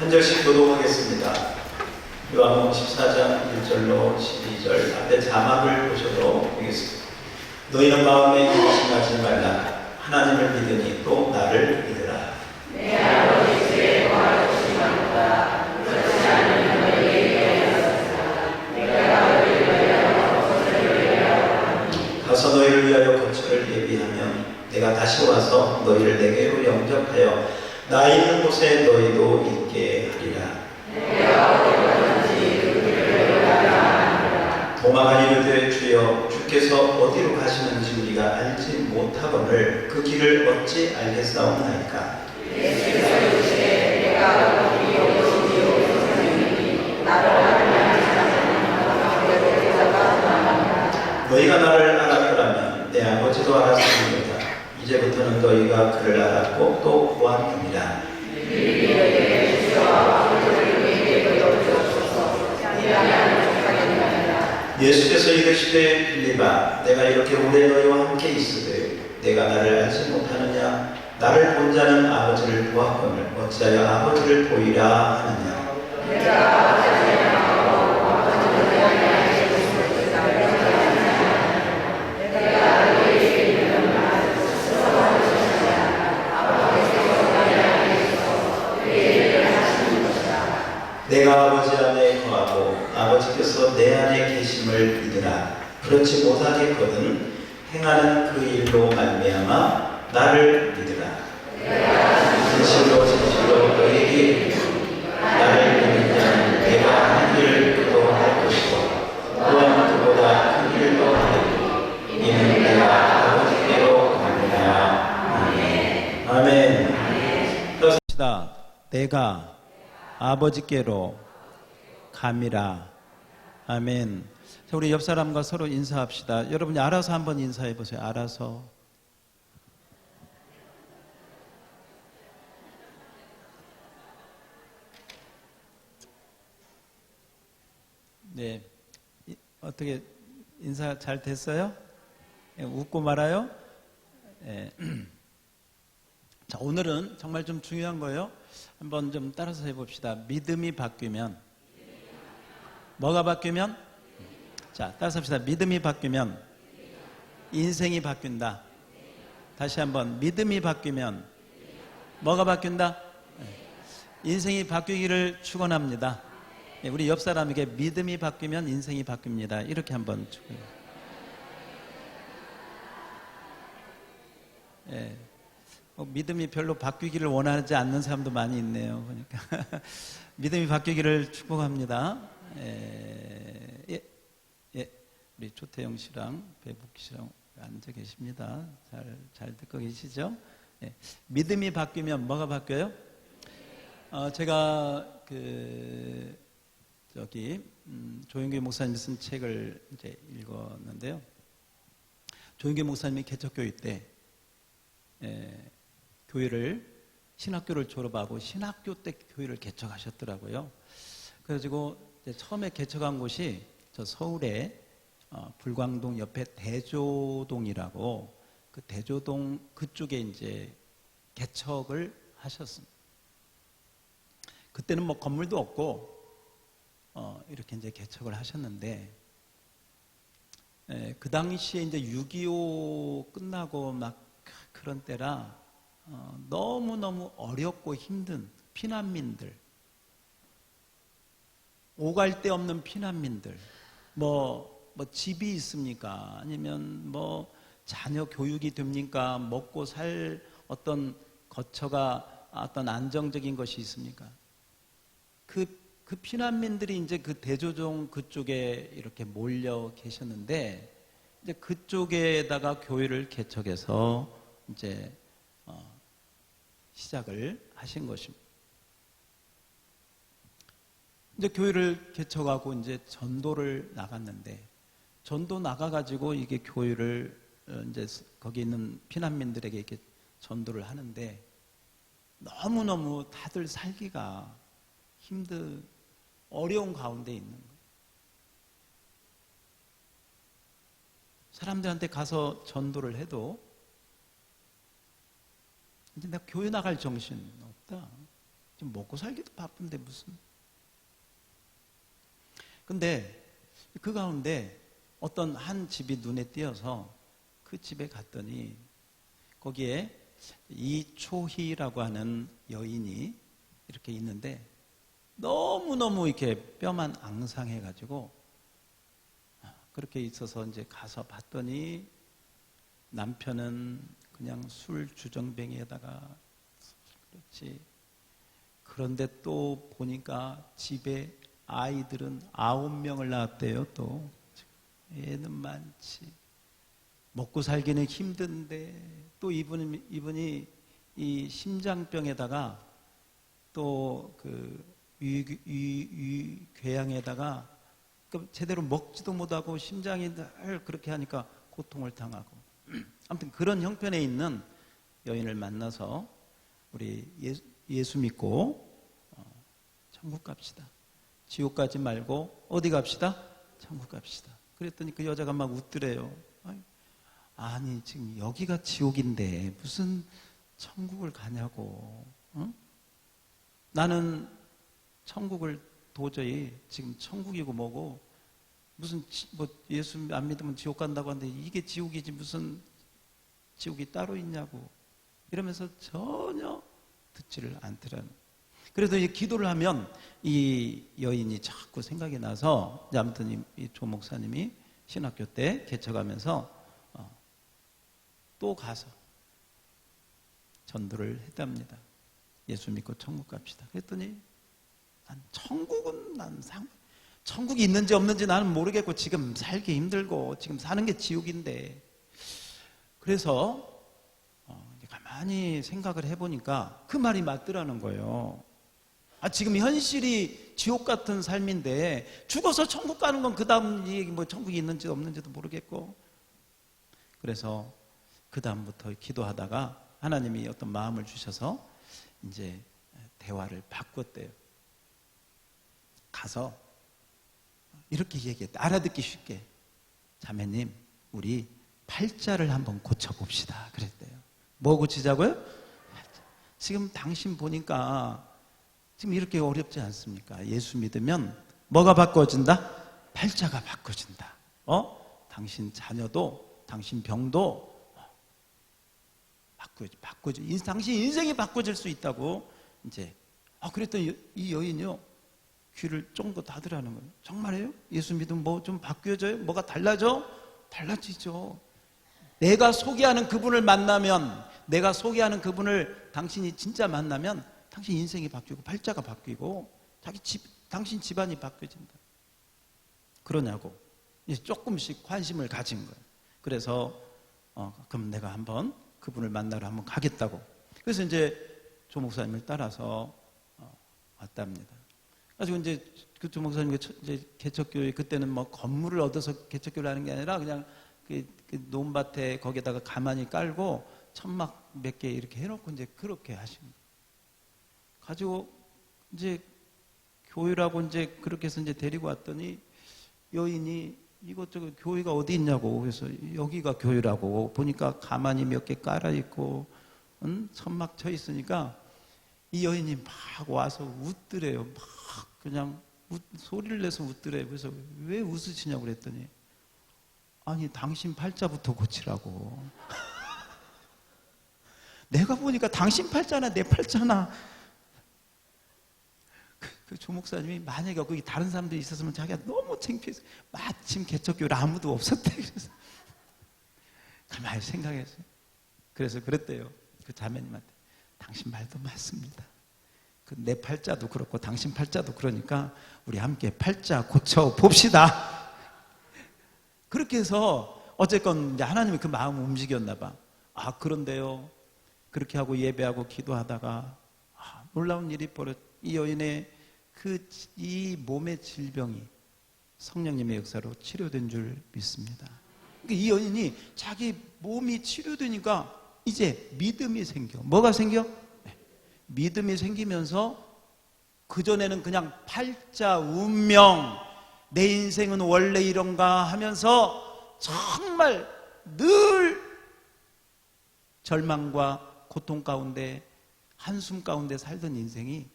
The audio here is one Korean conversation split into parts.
한 절씩 교독하겠습니다. 요한복음 14장 1절로 12절 앞에 자막을 보셔도 되겠습니다. 너희는 마음에 의심하지 말라. 하나님을 믿으니 또 나를 믿으라. 내 아버지 주의 거하고 싶나보다 그렇지 않으면 너희에게 하였으나 내가 너희를 위하여 거처를 예비하오니 가서 너희를 위하여 거처를 예비하면 내가 다시 와서 너희를 내게로 영접하여 나 있는 곳에 너희도 있게 하리라. 내가 어디든지 그들을 따라 도마가 이르되 주여 주께서 어디로 가시는지 우리가 알지 못하거늘 그 길을 어찌 알겠사옵나이까. 예수께서 이르시되 내가 어디 오시니 선생님이 나를 알면 사람은 자가 너희가 나를 알았더라면 내 아버지도 알았으리로다. 이제부터는 너희가 그를 알았고 또 보았느니라. 너희에게 주여 아버지를 우리에게 보여주옵소서. 미안한 족하겠나이다. 예수께서 이르시되 빌립아 내가 이렇게 오래 너희와 함께 있으되 내가 나를 알지 못하느냐. 나를 본 자는 아버지를 보았거늘 어찌하여 아버지를 보이라 하느냐. 내가 아버지를 알고 아버지를 대하여 주시옵소서. 내가 너희에게 이르는 말 스스로 하는 것이냐. 아버지께서 나를 주셔서 너희에게 하시는 것이다. 내가 아버지 안에 거하고 아버지께서 내 안에 계심을 믿으라. 그렇지 못하겠거든 행하는 그 일로 말미암아 나를 믿으라. 진실로 진실로 너희에게 이르노니 나를 믿는 자는 내가 하는 일을 그도 할 것이고 또한 그보다 큰 일도 하리니 이는 내가 아버지께로 가느니라. 아멘. 아멘. 그렇습니다. 내가 아버지께로 감이라. 아멘. 자, 우리 옆 사람과 서로 인사합시다. 여러분이 알아서 한번 인사해 보세요. 알아서. 네. 어떻게 인사 잘 됐어요? 웃고 말아요? 네. 자, 오늘은 정말 좀 중요한 거예요. 한번 좀 따라서 해봅시다. 믿음이 바뀌면, 뭐가 바뀌면? 자, 따라서 합시다. 믿음이 바뀌면 인생이 바뀐다. 다시 한번. 믿음이 바뀌면 뭐가 바뀐다? 인생이 바뀌기를 축원합니다. 우리 옆 사람에게 믿음이 바뀌면 인생이 바뀝니다. 이렇게 한번 축원해요. 예. 믿음이 별로 바뀌기를 원하지 않는 사람도 많이 있네요. 그러니까 믿음이 바뀌기를 축복합니다. 예. 우리 조태영 씨랑 배북 씨랑 앉아 계십니다. 잘 듣고 계시죠? 예. 믿음이 바뀌면 뭐가 바뀌어요? 제가 조영규 목사님이 쓴 책을 이제 읽었는데요. 조영규 목사님이 개척교회 때 교회를 신학교를 졸업하고 신학교 때 교회를 개척하셨더라고요. 그래가지고 처음에 개척한 곳이 저 서울에 불광동 옆에 대조동이라고 그 대조동 그쪽에 이제 개척을 하셨습니다. 그때는 뭐 건물도 없고 이렇게 이제 개척을 하셨는데 그 당시에 이제 6.25 끝나고 막 그런 때라 너무너무 어렵고 힘든 피난민들, 오갈 데 없는 피난민들, 뭐 집이 있습니까? 아니면 뭐 자녀 교육이 됩니까? 먹고 살 어떤 거처가 어떤 안정적인 것이 있습니까? 그 피난민들이 이제 그 대조동 그쪽에 이렇게 몰려 계셨는데 이제 그쪽에다가 교회를 개척해서 이제 시작을 하신 것입니다. 이제 교회를 개척하고 이제 전도를 나갔는데 전도 나가가지고 이게 교회를 이제 거기 있는 피난민들에게 이렇게 전도를 하는데 너무너무 다들 살기가 어려운 가운데 있는 거예요. 사람들한테 가서 전도를 해도 이제 내가 교회 나갈 정신 없다. 지금 먹고 살기도 바쁜데 무슨. 근데 그 가운데 어떤 한 집이 눈에 띄어서 그 집에 갔더니 거기에 이초희라고 하는 여인이 이렇게 있는데 너무너무 이렇게 뼈만 앙상해가지고 그렇게 있어서 이제 가서 봤더니 남편은 그냥 술 주정뱅이에다가 그렇지. 그런데 또 보니까 집에 아이들은 9명을 낳았대요. 또 애는 많지. 먹고 살기는 힘든데 또 이분이 이 심장병에다가 또 그 궤양에다가 제대로 먹지도 못하고 심장이 늘 그렇게 하니까 고통을 당하고 아무튼 그런 형편에 있는 여인을 만나서 우리 예수 믿고 천국 갑시다. 지옥 가지 말고 어디 갑시다? 천국 갑시다. 그랬더니 그 여자가 막 웃더래요. 아니 지금 여기가 지옥인데 무슨 천국을 가냐고. 응? 나는 천국을 도저히 지금 천국이고 뭐고 무슨 뭐 예수 안 믿으면 지옥 간다고 하는데 이게 지옥이지 무슨 지옥이 따로 있냐고 이러면서 전혀 듣지를 않더라는. 그래서 이 기도를 하면 이 여인이 자꾸 생각이 나서 아무튼 이 조 목사님이 신학교 때 개척하면서 또 가서 전도를 했답니다. 예수 믿고 천국 갑시다. 그랬더니 천국이 있는지 없는지 나는 모르겠고 지금 살기 힘들고 지금 사는 게 지옥인데 그래서 가만히 생각을 해보니까 그 말이 맞더라는 거예요. 지금 현실이 지옥 같은 삶인데 죽어서 천국 가는 건 그 다음 얘기 뭐 천국이 있는지 없는지도 모르겠고 그래서 그 다음부터 기도하다가 하나님이 어떤 마음을 주셔서 이제 대화를 바꿨대요. 가서 이렇게 얘기했대. 알아듣기 쉽게. 자매님, 우리 팔자를 한번 고쳐봅시다. 그랬대요. 뭐 고치자고요? 지금 당신 보니까 지금 이렇게 어렵지 않습니까? 예수 믿으면 뭐가 바꿔진다? 팔자가 바꿔진다. 당신 자녀도, 당신 병도 바꿔져. 당신 인생이 바꿔질 수 있다고 이제. 그랬더니 이 여인이요. 귀를 쫑긋 하더라는 거예요. 정말이에요? 예수 믿으면 뭐 좀 바뀌어져요? 뭐가 달라져? 달라지죠. 내가 소개하는 그분을 만나면, 내가 소개하는 그분을 당신이 진짜 만나면 당신 인생이 바뀌고 팔자가 바뀌고 당신 집안이 바뀌어진다. 그러냐고 이제 조금씩 관심을 가진 거예요. 그래서 그럼 내가 한번 그분을 만나러 한번 가겠다고. 그래서 이제 조 목사님을 따라서 왔답니다. 가지고 이제 그 조 목사님 이제 개척교회 그때는 뭐 건물을 얻어서 개척교회를 하는 게 아니라 그냥 그 논밭에 거기다가 가만히 깔고 천막 몇 개 이렇게 해놓고 이제 그렇게 하신 거예요. 가지고 이제 교회라고 이제 그렇게 해서 이제 데리고 왔더니 여인이 이것저것 교회가 어디 있냐고. 그래서 여기가 교회라고. 보니까 가만히 몇 개 깔아있고 천막 쳐 있으니까 이 여인이 막 와서 웃더래요. 막 그냥 소리를 내서 웃더래요. 그래서 왜 웃으시냐고 그랬더니 아니 당신 팔자부터 고치라고. 내가 보니까 당신 팔자나 내 팔자나. 그 조 목사님이 만약에 거기 다른 사람들이 있었으면 자기가 너무 창피해서 마침 개척교회를 아무도 없었대. 그래서 가만히 생각했어요. 그래서 그랬대요. 그 자매님한테 당신 말도 맞습니다. 내 팔자도 그렇고 당신 팔자도 그러니까 우리 함께 팔자 고쳐 봅시다. 그렇게 해서 어쨌건 이제 하나님이 그 마음을 움직였나 봐. 그런데요. 그렇게 하고 예배하고 기도하다가 놀라운 일이 이 여인의 이 몸의 질병이 성령님의 역사로 치료된 줄 믿습니다. 그러니까 이 여인이 자기 몸이 치료되니까 이제 믿음이 생겨. 뭐가 생겨? 믿음이 생기면서 그전에는 그냥 팔자, 운명, 내 인생은 원래 이런가 하면서 정말 늘 절망과 고통 가운데 한숨 가운데 살던 인생이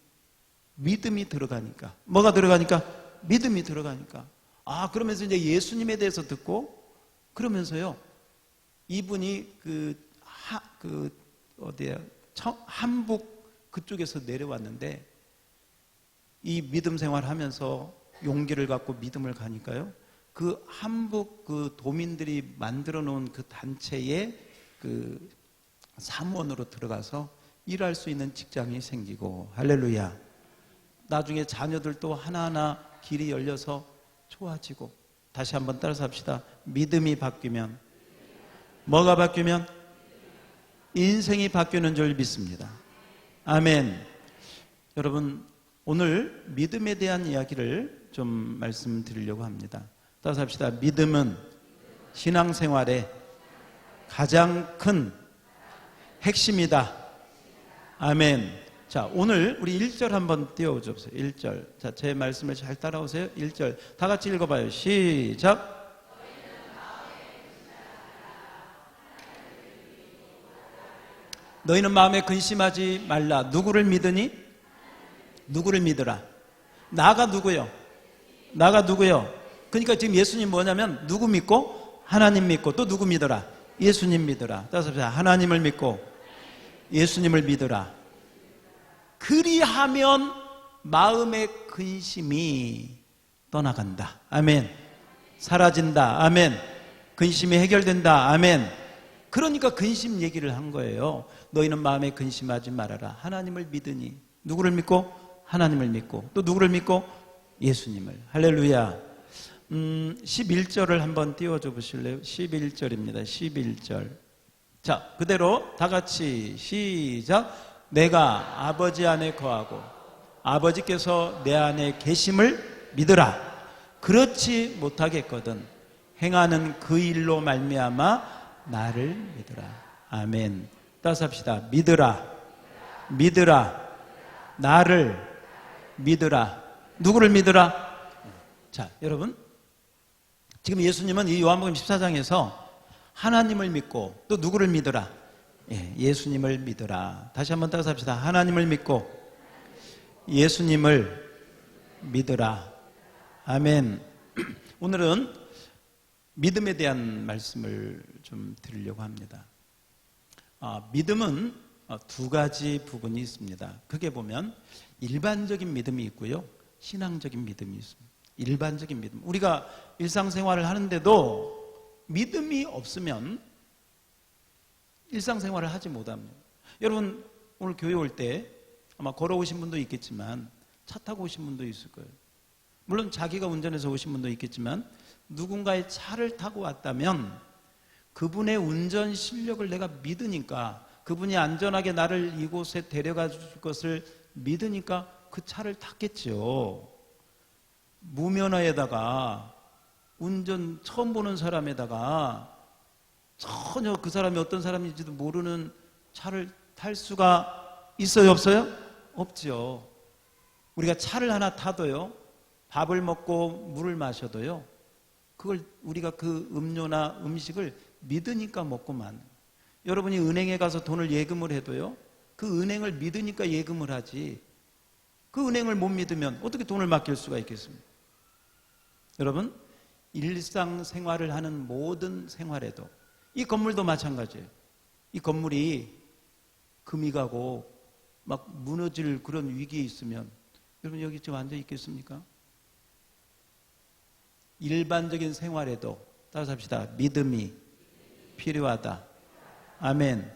믿음이 들어가니까. 뭐가 들어가니까? 믿음이 들어가니까. 그러면서 이제 예수님에 대해서 듣고, 그러면서요, 이분이 한북 그쪽에서 내려왔는데, 이 믿음 생활 하면서 용기를 갖고 믿음을 가니까요, 그 한북 그 도민들이 만들어 놓은 그 단체의 그 사무원으로 들어가서 일할 수 있는 직장이 생기고, 할렐루야. 나중에 자녀들도 하나하나 길이 열려서 좋아지고. 다시 한번 따라서 합시다. 믿음이 바뀌면, 뭐가 바뀌면? 인생이 바뀌는 줄 믿습니다. 아멘. 여러분, 오늘 믿음에 대한 이야기를 좀 말씀드리려고 합니다. 따라서 합시다. 믿음은 신앙생활의 가장 큰 핵심이다. 아멘. 자, 오늘 우리 1절 한번 띄워주세요. 1절. 자, 제 말씀을 잘 따라오세요. 1절. 다 같이 읽어봐요. 시작. 너희는 마음에 근심하지 말라. 누구를 믿으니? 누구를 믿으라. 나가 누구요? 나가 누구요? 그러니까 지금 예수님 뭐냐면 누구 믿고? 하나님 믿고. 또 누구 믿어라? 예수님 믿어라. 따라서 하나님을 믿고 예수님을 믿어라. 그리하면 마음의 근심이 떠나간다. 아멘. 사라진다. 아멘. 근심이 해결된다. 아멘. 그러니까 근심 얘기를 한 거예요. 너희는 마음에 근심하지 말아라. 하나님을 믿으니. 누구를 믿고? 하나님을 믿고. 또 누구를 믿고? 예수님을. 할렐루야. 11절을 한번 띄워줘 보실래요? 11절입니다. 11절. 자, 그대로 다 같이 시작. 내가 아버지 안에 거하고 아버지께서 내 안에 계심을 믿으라. 그렇지 못하겠거든 행하는 그 일로 말미암아 나를 믿으라. 아멘. 따라서 합시다. 믿으라. 믿으라. 나를 믿으라. 누구를 믿으라? 자, 여러분, 지금 예수님은 이 요한복음 14장에서 하나님을 믿고 또 누구를 믿으라? 예수님을 믿으라. 다시 한번 따라서 합시다. 하나님을 믿고 예수님을 믿으라. 아멘. 오늘은 믿음에 대한 말씀을 좀 드리려고 합니다. 믿음은 두 가지 부분이 있습니다. 크게 보면 일반적인 믿음이 있고요, 신앙적인 믿음이 있습니다. 일반적인 믿음. 우리가 일상생활을 하는데도 믿음이 없으면 일상생활을 하지 못합니다. 여러분, 오늘 교회 올 때 아마 걸어오신 분도 있겠지만 차 타고 오신 분도 있을 거예요. 물론 자기가 운전해서 오신 분도 있겠지만 누군가의 차를 타고 왔다면 그분의 운전 실력을 내가 믿으니까, 그분이 안전하게 나를 이곳에 데려가 줄 것을 믿으니까 그 차를 탔겠죠. 무면허에다가 운전 처음 보는 사람에다가 전혀 그 사람이 어떤 사람인지도 모르는 차를 탈 수가 있어요, 없어요? 없죠. 우리가 차를 하나 타도요, 밥을 먹고 물을 마셔도요, 그걸 우리가 그 음료나 음식을 믿으니까 먹고만. 여러분이 은행에 가서 돈을 예금을 해도요, 그 은행을 믿으니까 예금을 하지, 그 은행을 못 믿으면 어떻게 돈을 맡길 수가 있겠습니까? 여러분, 일상생활을 하는 모든 생활에도, 이 건물도 마찬가지예요. 이 건물이 금이 가고 막 무너질 그런 위기에 있으면 여러분 여기 지금 앉아 있겠습니까? 일반적인 생활에도 따라서 합시다. 믿음이 필요하다. 아멘.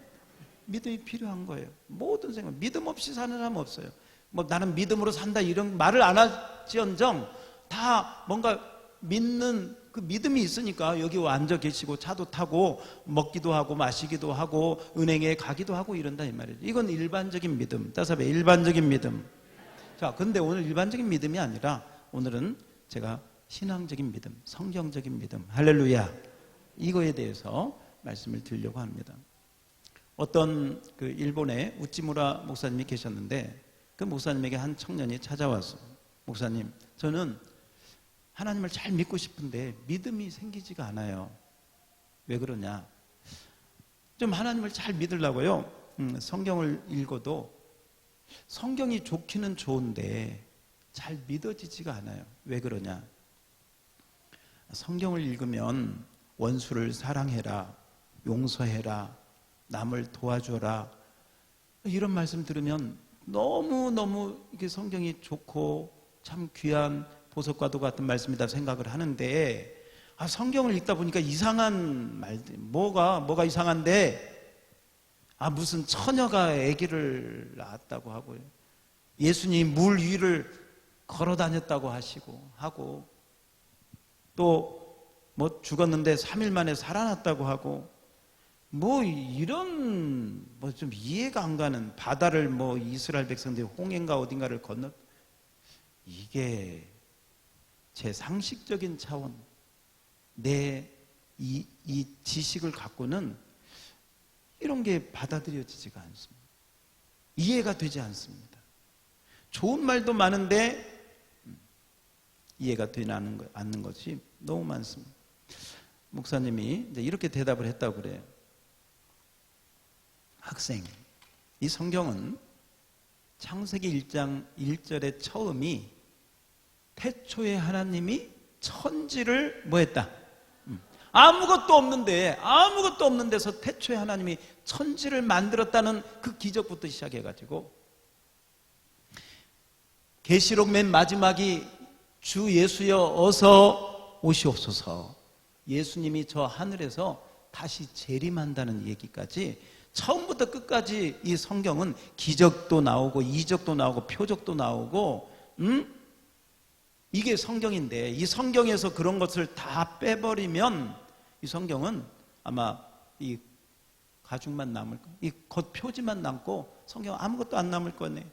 믿음이 필요한 거예요. 모든 생활. 믿음 없이 사는 사람 없어요. 뭐 나는 믿음으로 산다 이런 말을 안 할지언정 다 뭔가 믿는 그 믿음이 있으니까 여기 앉아 계시고 차도 타고 먹기도 하고 마시기도 하고 은행에 가기도 하고 이런다 이 말이에요. 이건 일반적인 믿음. 따라서 일반적인 믿음. 자, 근데 오늘 일반적인 믿음이 아니라 오늘은 제가 신앙적인 믿음, 성경적인 믿음, 할렐루야, 이거에 대해서 말씀을 드리려고 합니다. 어떤 그 일본에 우찌무라 목사님이 계셨는데 그 목사님에게 한 청년이 찾아와서, 목사님, 저는 하나님을 잘 믿고 싶은데 믿음이 생기지가 않아요. 왜 그러냐? 좀 하나님을 잘 믿으려고요, 성경을 읽어도 성경이 좋기는 좋은데 잘 믿어지지가 않아요. 왜 그러냐? 성경을 읽으면 원수를 사랑해라, 용서해라, 남을 도와줘라, 이런 말씀 들으면 너무너무 이게 성경이 좋고 참 귀한 보석과도 같은 말씀이다 생각을 하는데, 성경을 읽다 보니까 이상한 말들, 뭐가 이상한데, 무슨 처녀가 아기를 낳았다고 하고요, 예수님 물 위를 걸어 다녔다고 하고, 또 뭐 죽었는데 3일 만에 살아났다고 하고, 뭐 이런 뭐 좀 이해가 안 가는, 바다를 뭐 이스라엘 백성들이 홍해인가 어딘가를 건너, 이게 제 상식적인 차원, 내 이 지식을 갖고는 이런 게 받아들여지지가 않습니다. 이해가 되지 않습니다. 좋은 말도 많은데 이해가 되지 않는 것이 너무 많습니다. 목사님이 이제 이렇게 대답을 했다고 그래요. 학생, 이 성경은 창세기 1장 1절의 처음이 태초에 하나님이 천지를 뭐 했다? 아무것도 없는 데서 태초에 하나님이 천지를 만들었다는 그 기적부터 시작해가지고, 계시록 맨 마지막이 주 예수여 어서 오시옵소서, 예수님이 저 하늘에서 다시 재림한다는 얘기까지 처음부터 끝까지 이 성경은 기적도 나오고 이적도 나오고 표적도 나오고, 이게 성경인데, 이 성경에서 그런 것을 다 빼버리면 이 성경은 아마 이 가죽만 남을 거예요. 이 겉 표지만 남고 성경 아무것도 안 남을 거네.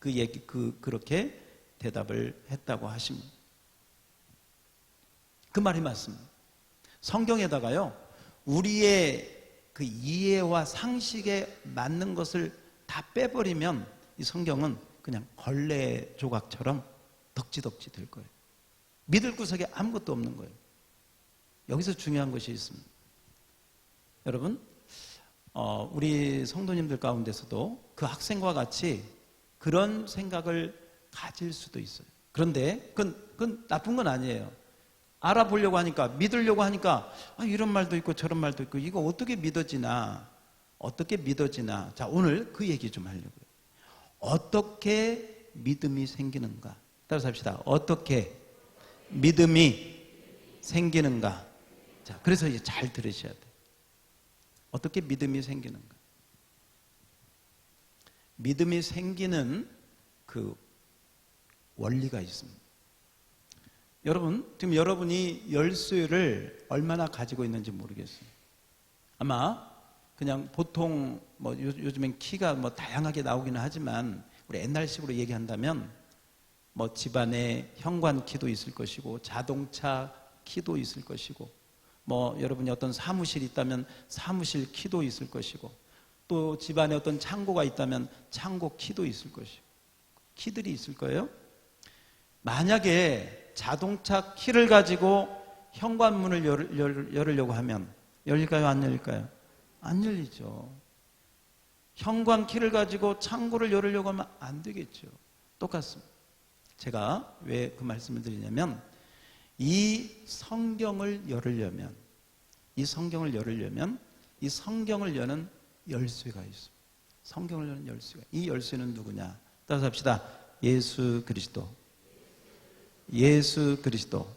그렇게 대답을 했다고 하십니다. 그 말이 맞습니다. 성경에다가요, 우리의 그 이해와 상식에 맞는 것을 다 빼버리면 이 성경은 그냥 걸레 조각처럼 덕지덕지 될 거예요. 믿을 구석에 아무것도 없는 거예요. 여기서 중요한 것이 있습니다. 여러분, 우리 성도님들 가운데서도 그 학생과 같이 그런 생각을 가질 수도 있어요. 그런데 그건 나쁜 건 아니에요. 알아보려고 하니까, 믿으려고 하니까 이런 말도 있고 저런 말도 있고, 이거 어떻게 믿어지나. 자, 오늘 그 얘기 좀 하려고요. 어떻게 믿음이 생기는가. 따라서 합시다. 어떻게 믿음이 생기는가. 자, 그래서 이제 잘 들으셔야 돼요. 어떻게 믿음이 생기는가. 믿음이 생기는 그 원리가 있습니다. 여러분, 지금 여러분이 열쇠를 얼마나 가지고 있는지 모르겠어요. 아마 그냥 보통 뭐 요즘엔 키가 뭐 다양하게 나오기는 하지만, 우리 옛날식으로 얘기한다면 뭐 집안에 현관 키도 있을 것이고, 자동차 키도 있을 것이고, 뭐 여러분이 어떤 사무실이 있다면 사무실 키도 있을 것이고, 또 집안에 어떤 창고가 있다면 창고 키도 있을 것이고, 키들이 있을 거예요. 만약에 자동차 키를 가지고 현관문을 열으려고 하면 열릴까요? 안 열릴까요? 안 열리죠. 현관 키를 가지고 창고를 열으려고 하면 안 되겠죠. 똑같습니다. 제가 왜 그 말씀을 드리냐면, 이 성경을 열으려면 이 성경을 여는 열쇠가 있습니다. 성경을 여는 열쇠가. 이 열쇠는 누구냐? 따라서 합시다. 예수 그리스도. 예수 그리스도.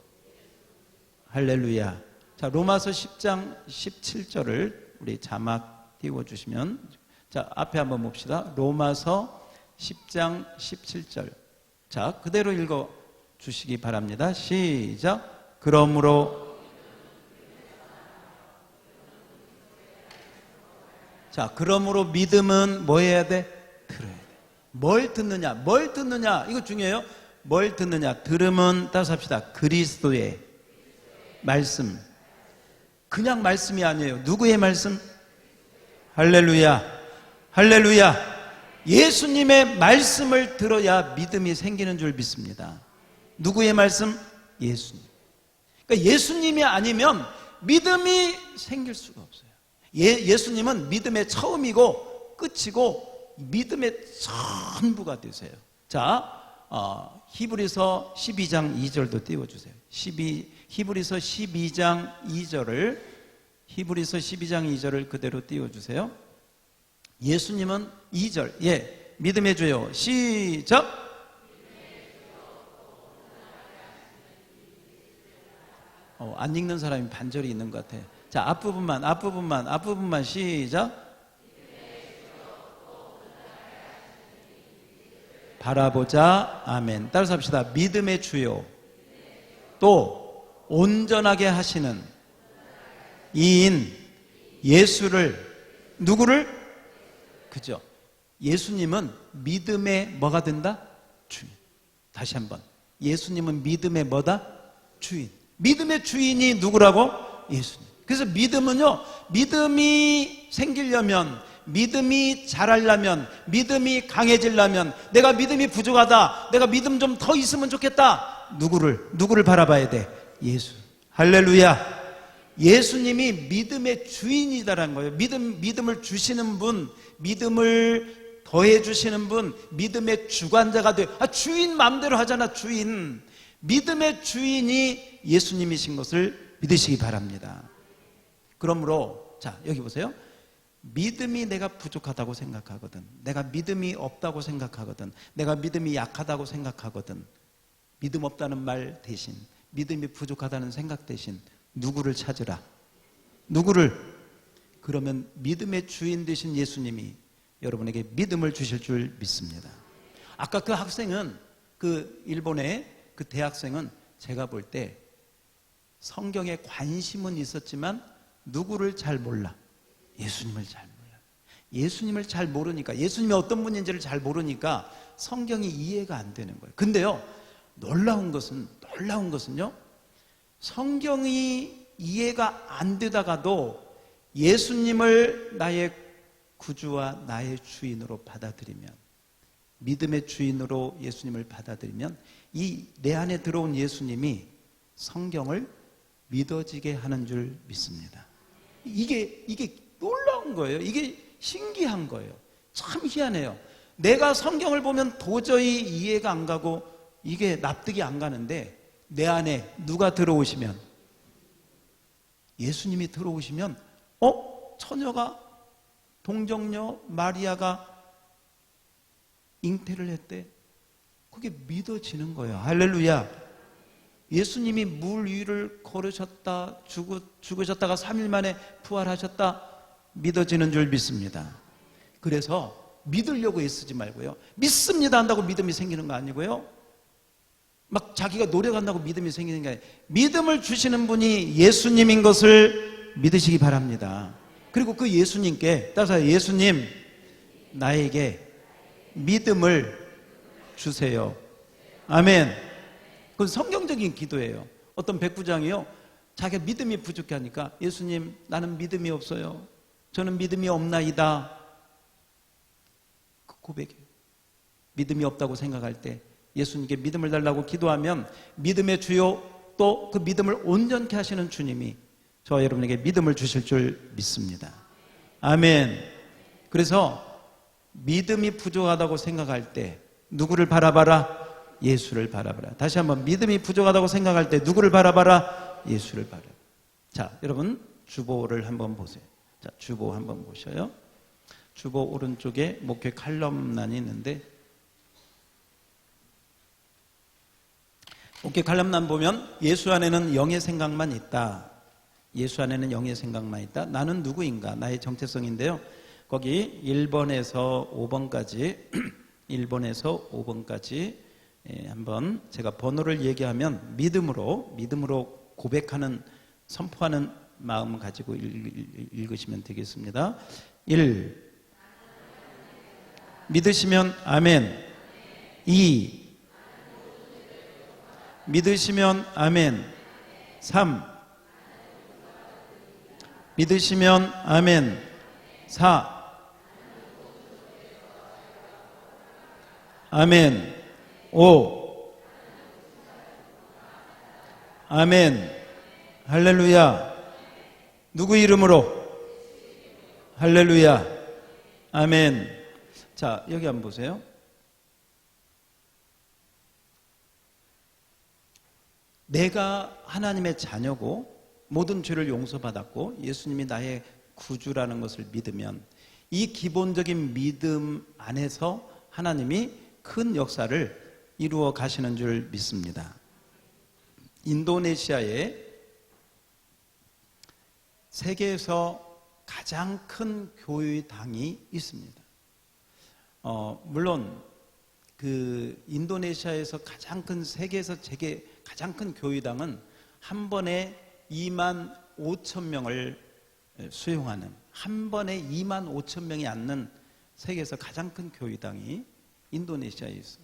할렐루야. 자, 로마서 10장 17절을 우리 자막 띄워주시면, 자, 앞에 한번 봅시다. 로마서 10장 17절. 자, 그대로 읽어 주시기 바랍니다. 시작. 그러므로, 자, 그러므로 믿음은 뭐 해야 돼? 들어야 돼. 뭘 듣느냐? 이거 중요해요. 뭘 듣느냐? 들음은, 따라서 합시다. 그리스도의 말씀. 그냥 말씀이 아니에요. 누구의 말씀? 할렐루야. 예수님의 말씀을 들어야 믿음이 생기는 줄 믿습니다. 누구의 말씀? 예수님. 그러니까 예수님이 아니면 믿음이 생길 수가 없어요. 예수님은 믿음의 처음이고 끝이고 믿음의 전부가 되세요. 자, 히브리서 12장 2절도 띄워주세요. 히브리서 12장 2절을 그대로 띄워주세요. 예수님은 2절, 믿음의 주요, 시작. 안 읽는 사람이 반절이 있는 것 같아. 자, 앞부분만 시작. 바라보자. 아멘. 따라서 합시다. 믿음의 주요, 또 온전하게 하시는 이인 예수를, 누구를? 그죠? 예수님은 믿음의 뭐가 된다? 주인. 다시 한번, 예수님은 믿음의 뭐다? 주인. 믿음의 주인이 누구라고? 예수님. 그래서 믿음은요, 믿음이 생기려면, 믿음이 자라려면, 믿음이 강해지려면, 내가 믿음이 부족하다, 내가 믿음 좀 더 있으면 좋겠다, 누구를 바라봐야 돼? 예수. 할렐루야. 예수님이 믿음의 주인이다라는 거예요. 믿음을 주시는 분, 믿음을 더해 주시는 분, 믿음의 주관자가 돼요. 주인 마음대로 하잖아, 주인. 믿음의 주인이 예수님이신 것을 믿으시기 바랍니다. 그러므로, 자, 여기 보세요. 믿음이 내가 부족하다고 생각하거든, 내가 믿음이 없다고 생각하거든, 내가 믿음이 약하다고 생각하거든, 믿음 없다는 말 대신, 믿음이 부족하다는 생각 대신 누구를 찾으라? 누구를? 그러면 믿음의 주인 되신 예수님이 여러분에게 믿음을 주실 줄 믿습니다. 아까 그 학생은, 그 일본의 그 대학생은 제가 볼 때 성경에 관심은 있었지만 누구를 잘 몰라? 예수님을 잘 몰라. 예수님을 잘 모르니까, 예수님이 어떤 분인지를 잘 모르니까 성경이 이해가 안 되는 거예요. 근데요, 놀라운 것은요, 성경이 이해가 안 되다가도 예수님을 나의 구주와 나의 주인으로 받아들이면, 믿음의 주인으로 예수님을 받아들이면, 이 내 안에 들어온 예수님이 성경을 믿어지게 하는 줄 믿습니다. 이게 놀라운 거예요. 이게 신기한 거예요. 참 희한해요. 내가 성경을 보면 도저히 이해가 안 가고 이게 납득이 안 가는데, 내 안에 누가 들어오시면, 예수님이 들어오시면, 처녀가, 동정녀 마리아가 잉태를 했대. 그게 믿어지는 거예요. 할렐루야. 예수님이 물 위를 걸으셨다, 죽으셨다가 3일 만에 부활하셨다, 믿어지는 줄 믿습니다. 그래서 믿으려고 애쓰지 말고요, 믿습니다 한다고 믿음이 생기는 거 아니고요, 막 자기가 노력한다고 믿음이 생기는 게 아니에요. 믿음을 주시는 분이 예수님인 것을 믿으시기 바랍니다. 그리고 그 예수님께 따라서, 예수님, 나에게 믿음을 주세요. 아멘. 그건 성경적인 기도예요. 어떤 백부장이요, 자기가 믿음이 부족해 하니까, 예수님, 나는 믿음이 없어요, 저는 믿음이 없나이다. 그 고백이에요. 믿음이 없다고 생각할 때 예수님께 믿음을 달라고 기도하면, 믿음의 주요, 또 그 믿음을 온전케 하시는 주님이 저와 여러분에게 믿음을 주실 줄 믿습니다. 아멘. 그래서 믿음이 부족하다고 생각할 때 누구를 바라봐라? 예수를 바라봐라. 다시 한번, 믿음이 부족하다고 생각할 때 누구를 바라봐라? 예수를 바라봐라. 자, 여러분 주보를 한번 보세요. 자, 주보 한번 보셔요. 주보 오른쪽에 목회 칼럼란이 있는데, 목회 칼럼란 보면 예수 안에는 영의 생각만 있다. 예수 안에는 영의 생각만 있다. 나는 누구인가? 나의 정체성인데요. 거기 1번에서 5번까지 1번에서 5번까지 한번 제가 번호를 얘기하면 믿음으로 고백하는, 선포하는 마음을 가지고 읽으시면 되겠습니다. 1. 믿으시면 아멘. 2. 믿으시면 아멘. 3. 믿으시면 아멘. 4. 아멘. 5. 아멘. 할렐루야. 누구 이름으로? 할렐루야. 아멘. 자, 여기 한번 보세요. 내가 하나님의 자녀고 모든 죄를 용서받았고 예수님이 나의 구주라는 것을 믿으면 이 기본적인 믿음 안에서 하나님이 큰 역사를 이루어 가시는 줄 믿습니다. 인도네시아에 세계에서 가장 큰 교회당이 있습니다. 물론 그 인도네시아에서 가장 큰 세계에서 가장 큰 교회당은 한 번에 2만 5천 명을 수용하는, 한 번에 2만 5천 명이 앉는 세계에서 가장 큰 교회당이 인도네시아에 있어요.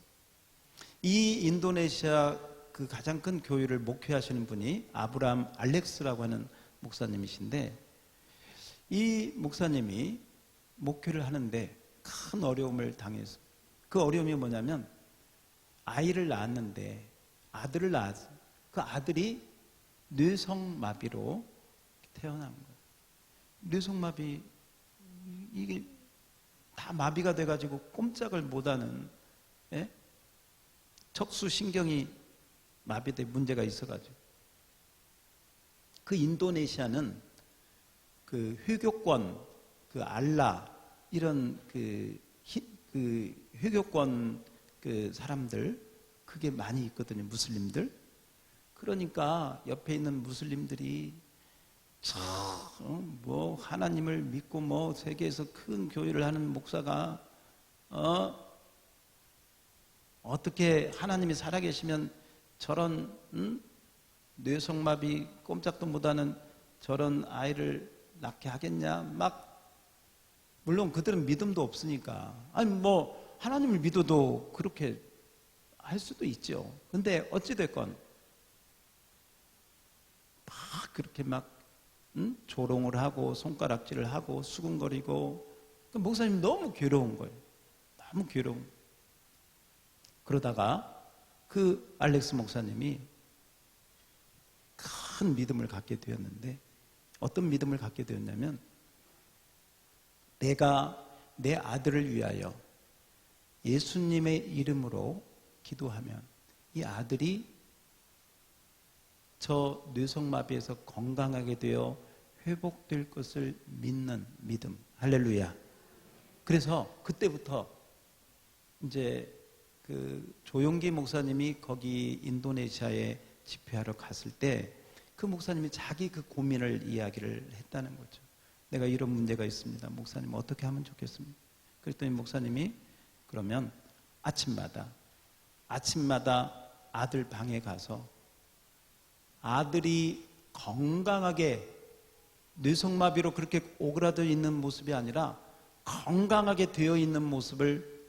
이 인도네시아 그 가장 큰 교회를 목회하시는 분이 아브라함 알렉스라고 하는 목사님이신데, 이 목사님이 목회를 하는데 큰 어려움을 당해서, 그 어려움이 뭐냐면 아이를 낳았는데 아들을 낳았어요. 그 아들이 뇌성마비로 태어난 거예요. 뇌성마비, 이게 다 마비가 돼가지고 꼼짝을 못하는, 예? 척수신경이 마비돼 문제가 있어가지고, 그 인도네시아는 그 회교권, 그 알라 이런 그 회교권 그 사람들, 그게 많이 있거든요. 무슬림들. 그러니까 옆에 있는 무슬림들이 뭐 하나님을 믿고 뭐 세계에서 큰 교회를 하는 목사가 어떻게 하나님이 살아계시면 저런 뇌성마비 꼼짝도 못하는 저런 아이를 낳게 하겠냐, 막. 물론 그들은 믿음도 없으니까, 아니 뭐 하나님을 믿어도 그렇게 할 수도 있죠. 근데 어찌됐건 막 그렇게 막 조롱을 하고 손가락질을 하고 수근거리고, 그 목사님 너무 괴로운 거예요. 너무 괴로운 거예요. 그러다가 그 알렉스 목사님이 큰 믿음을 갖게 되었는데, 어떤 믿음을 갖게 되었냐면, 내가 내 아들을 위하여 예수님의 이름으로 기도하면 이 아들이 저 뇌성마비에서 건강하게 되어 회복될 것을 믿는 믿음. 할렐루야. 그래서 그때부터 이제 그 조용기 목사님이 거기 인도네시아에 집회하러 갔을 때 그 목사님이 자기 그 고민을 이야기를 했다는 거죠. 내가 이런 문제가 있습니다. 목사님 어떻게 하면 좋겠습니까? 그랬더니 목사님이 그러면 아침마다 아들 방에 가서 아들이 건강하게 뇌성마비로 그렇게 오그라져 있는 모습이 아니라 건강하게 되어 있는 모습을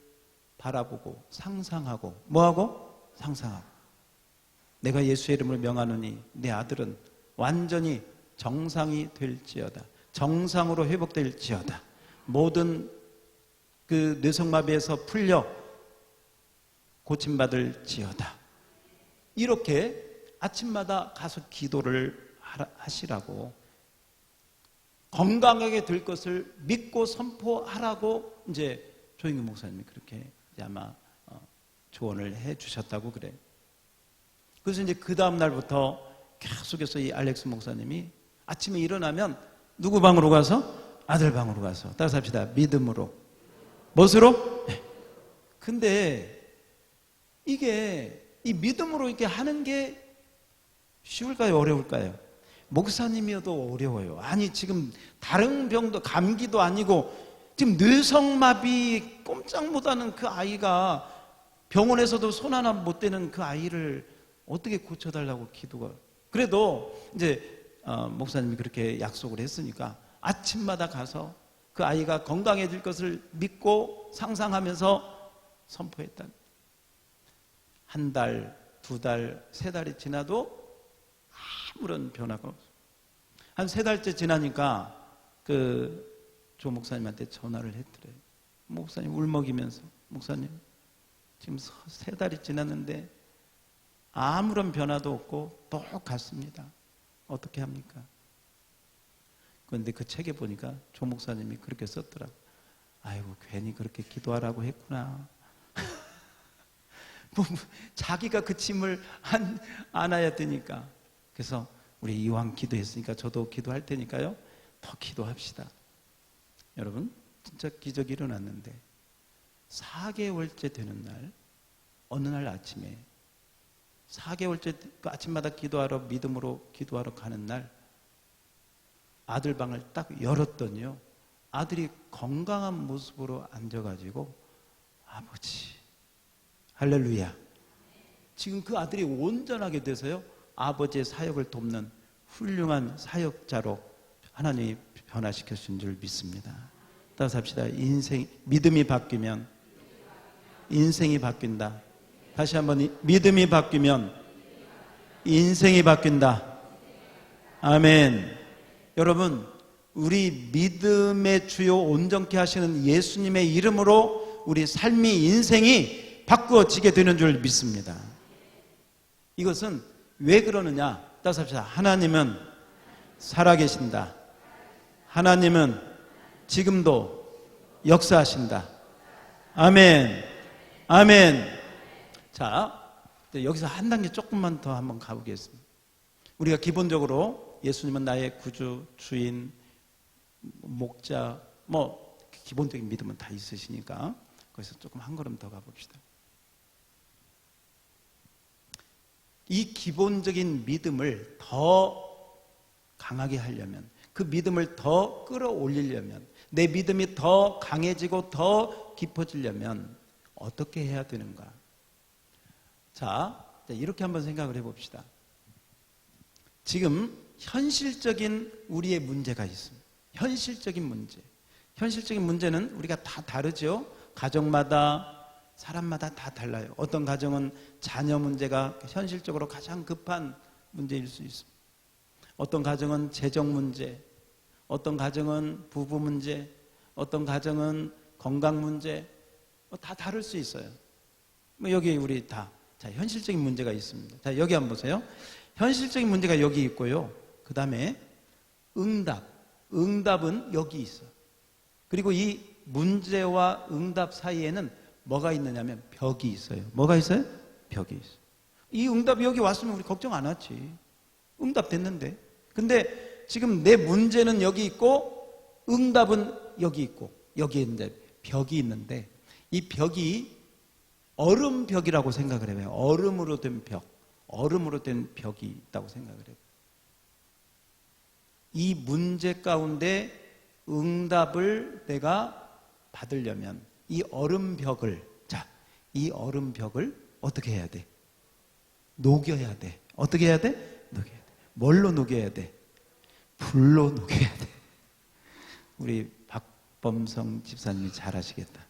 바라보고 상상하고, 뭐하고? 상상하고, 내가 예수의 이름을 명하노니 내 아들은 완전히 정상이 될지어다, 정상으로 회복될지어다, 모든 그 뇌성마비에서 풀려 고침받을지어다. 이렇게 아침마다 가서 기도를 하시라고, 건강하게 될 것을 믿고 선포하라고 이제 조영기 목사님이 그렇게 이제 아마 조언을 해 주셨다고 그래요. 그래서 이제 그 다음 날부터 계속해서 이 알렉스 목사님이 아침에 일어나면 누구 방으로 가서? 아들 방으로 가서. 따라서 합시다. 믿음으로. 무엇으로? 네. 근데 이게 이 믿음으로 이렇게 하는 게 쉬울까요? 어려울까요? 목사님이어도 어려워요. 아니 지금 다른 병도, 감기도 아니고 지금 뇌성마비 꼼짝 못하는 그 아이가, 병원에서도 손 하나 못 대는 그 아이를 어떻게 고쳐달라고 기도가. 그래도 이제 목사님이 그렇게 약속을 했으니까 아침마다 가서 그 아이가 건강해질 것을 믿고 상상하면서 선포했다. 한 달, 두 달, 세 달이 지나도 아무런 변화가 없어요. 한 세 달째 지나니까 그 조 목사님한테 전화를 했더래요. 목사님 울먹이면서, 목사님 지금 세 달이 지났는데 아무런 변화도 없고 똑같습니다. 어떻게 합니까? 그런데 그 책에 보니까 조 목사님이 그렇게 썼더라고요. 아이고 괜히 그렇게 기도하라고 했구나. 뭐, 자기가 그 짐을 안아야 되니까. 그래서 우리 이왕 기도했으니까 저도 기도할 테니까요, 더 기도합시다. 여러분, 진짜 기적이 일어났는데 4개월째 되는 날, 어느 날 아침에 4개월째 아침마다 기도하러, 믿음으로 기도하러 가는 날, 아들 방을 딱 열었더니요, 아들이 건강한 모습으로 앉아가지고, 아버지, 할렐루야, 지금 그 아들이 온전하게 돼서요, 아버지의 사역을 돕는 훌륭한 사역자로 하나님이 변화시켜주신 줄 믿습니다. 따라서 합시다. 믿음이 바뀌면 인생이 바뀐다. 다시 한번, 믿음이 바뀌면 인생이 바뀐다. 아멘. 여러분, 우리 믿음의 주요 온전케 하시는 예수님의 이름으로 우리 삶이, 인생이 바꾸어지게 되는 줄 믿습니다. 이것은 왜 그러느냐? 따라서 합시다. 하나님은 살아계신다. 하나님은 지금도 역사하신다. 아멘. 아멘. 자, 여기서 한 단계 조금만 더 한번 가보겠습니다. 우리가 기본적으로 예수님은 나의 구주, 주인, 목자, 뭐 기본적인 믿음은 다 있으시니까 거기서 조금 한 걸음 더 가봅시다. 이 기본적인 믿음을 더 강하게 하려면, 그 믿음을 더 끌어올리려면, 내 믿음이 더 강해지고 더 깊어지려면 어떻게 해야 되는가? 자, 이렇게 한번 생각을 해봅시다. 지금 현실적인 우리의 문제가 있습니다. 현실적인 문제. 현실적인 문제는 우리가 다 다르죠. 가정마다, 사람마다 다 달라요. 어떤 가정은 자녀 문제가 현실적으로 가장 급한 문제일 수 있습니다. 어떤 가정은 재정 문제, 어떤 가정은 부부 문제, 어떤 가정은 건강 문제, 다 다를 수 있어요. 여기 우리 다, 자, 현실적인 문제가 있습니다. 자, 여기 한번 보세요. 현실적인 문제가 여기 있고요. 그 다음에 응답은 여기 있어요. 그리고 이 문제와 응답 사이에는 뭐가 있느냐면 벽이 있어요. 뭐가 있어요? 벽이 있어요. 이 응답이 여기 왔으면 우리 걱정 안 하지. 응답 됐는데. 근데 지금 내 문제는 여기 있고 응답은 여기 있고, 여기에 이제 벽이 있는데, 이 벽이 얼음벽이라고 생각을 해요. 얼음으로 된 벽, 얼음으로 된 벽이 있다고 생각을 해요. 이 문제 가운데 응답을 내가 받으려면 이 얼음벽을, 자, 이 얼음벽을 어떻게 해야 돼? 녹여야 돼. 어떻게 해야 돼? 녹여야 돼. 뭘로 녹여야 돼? 불로 녹여야 돼. 우리 박범성 집사님이 잘 아시겠다.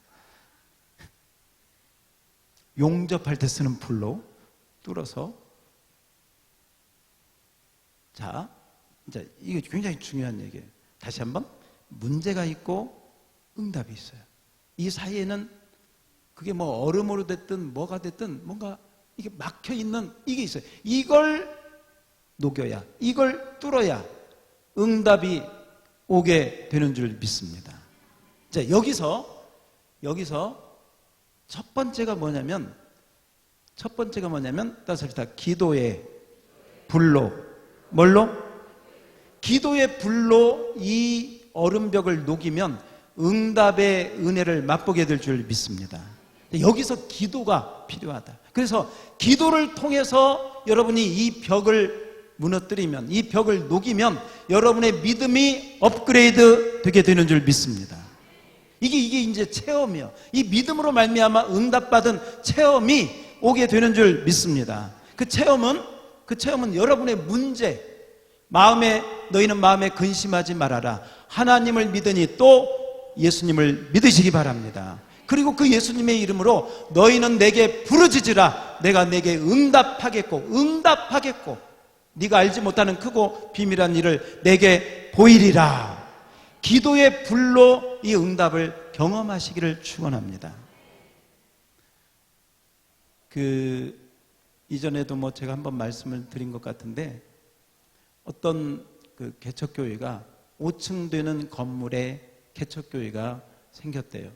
용접할 때 쓰는 불로 뚫어서. 자, 이제 이게 굉장히 중요한 얘기예요. 다시 한번, 문제가 있고 응답이 있어요. 이 사이에는 그게 뭐 얼음으로 됐든 뭐가 됐든 뭔가 이게 막혀 있는 이게 있어요. 이걸 녹여야, 이걸 뚫어야 응답이 오게 되는 줄 믿습니다. 자, 여기서 첫 번째가 뭐냐면, 따라서 기도의 불로, 뭘로? 기도의 불로 이 얼음벽을 녹이면 응답의 은혜를 맛보게 될 줄 믿습니다. 여기서 기도가 필요하다. 그래서 기도를 통해서 여러분이 이 벽을 무너뜨리면, 이 벽을 녹이면 여러분의 믿음이 업그레이드 되게 되는 줄 믿습니다. 이게 이제 체험이요. 이 믿음으로 말미암아 응답받은 체험이 오게 되는 줄 믿습니다. 그 체험은 여러분의 문제, 너희는 마음에 근심하지 말아라. 하나님을 믿으니 또 예수님을 믿으시기 바랍니다. 그리고 그 예수님의 이름으로 너희는 내게 부르짖으라. 내가 내게 응답하겠고 네가 알지 못하는 크고 비밀한 일을 내게 보이리라. 기도의 불로 이 응답을 경험하시기를 축원합니다. 이전에도 제가 한번 말씀을 드린 것 같은데, 어떤 개척교회가 5층 되는 건물에 개척교회가 생겼대요.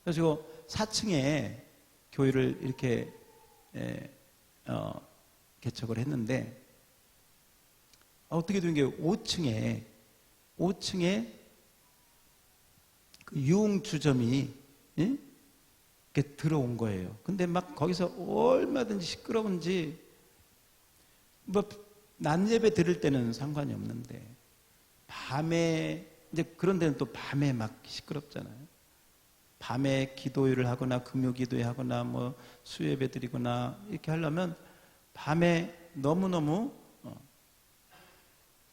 그래서 4층에 교회를 이렇게 개척을 했는데 어떻게 된 게 5층에 그 유흥주점이 이렇게 들어온 거예요. 근데 막 거기서 얼마든지 시끄러운지 뭐 낮 예배 드릴 때는 상관이 없는데 밤에 이제 그런 데는 또 밤에 막 시끄럽잖아요. 밤에 기도회를 하거나 금요 기도회 하거나 뭐 수요예배 드리거나 이렇게 하려면 밤에 너무너무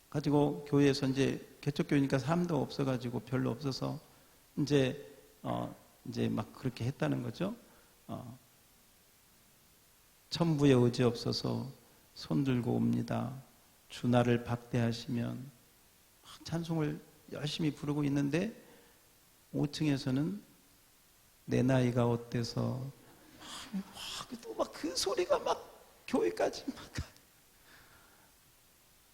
가지고 교회에서 이제 개척교회니까 사람도 없어가지고 별로 없어서 이제 막 그렇게 했다는 거죠. 천부의 의지 없어서 손 들고 옵니다. 주나를 박대하시면 찬송을 열심히 부르고 있는데 5층에서는 내 나이가 어때서 또 막 그 소리가 막 교회까지 막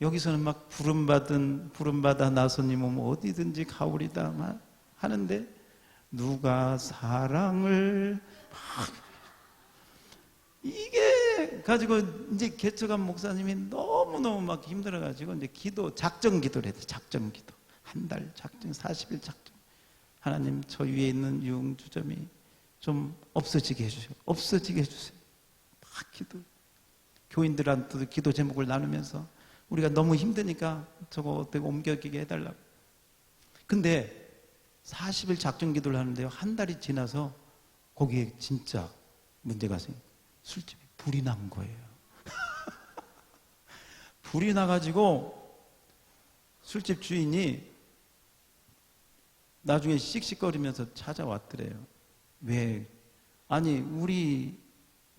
여기서는 막 부름받아 나서님 오면 어디든지 가오리다 막 하는데 누가 사랑을 이게 가지고 이제 개척한 목사님이 너무너무 막 힘들어가지고 이제 작정 기도를 했어요. 작정 기도. 한 달 작정, 40일 작정. 하나님 저 위에 있는 유흥주점이 좀 없어지게 해주세요. 없어지게 해주세요. 막 기도. 교인들한테도 기도 제목을 나누면서 우리가 너무 힘드니까 저거 어떻게 옮겨지게 해달라고. 근데 40일 작정 기도를 하는데요. 한 달이 지나서 거기에 진짜 문제가 생겨요. 술집이 불이 난 거예요. 불이 나가지고 술집 주인이 나중에 씩씩거리면서 찾아왔더래요. 왜? 아니 우리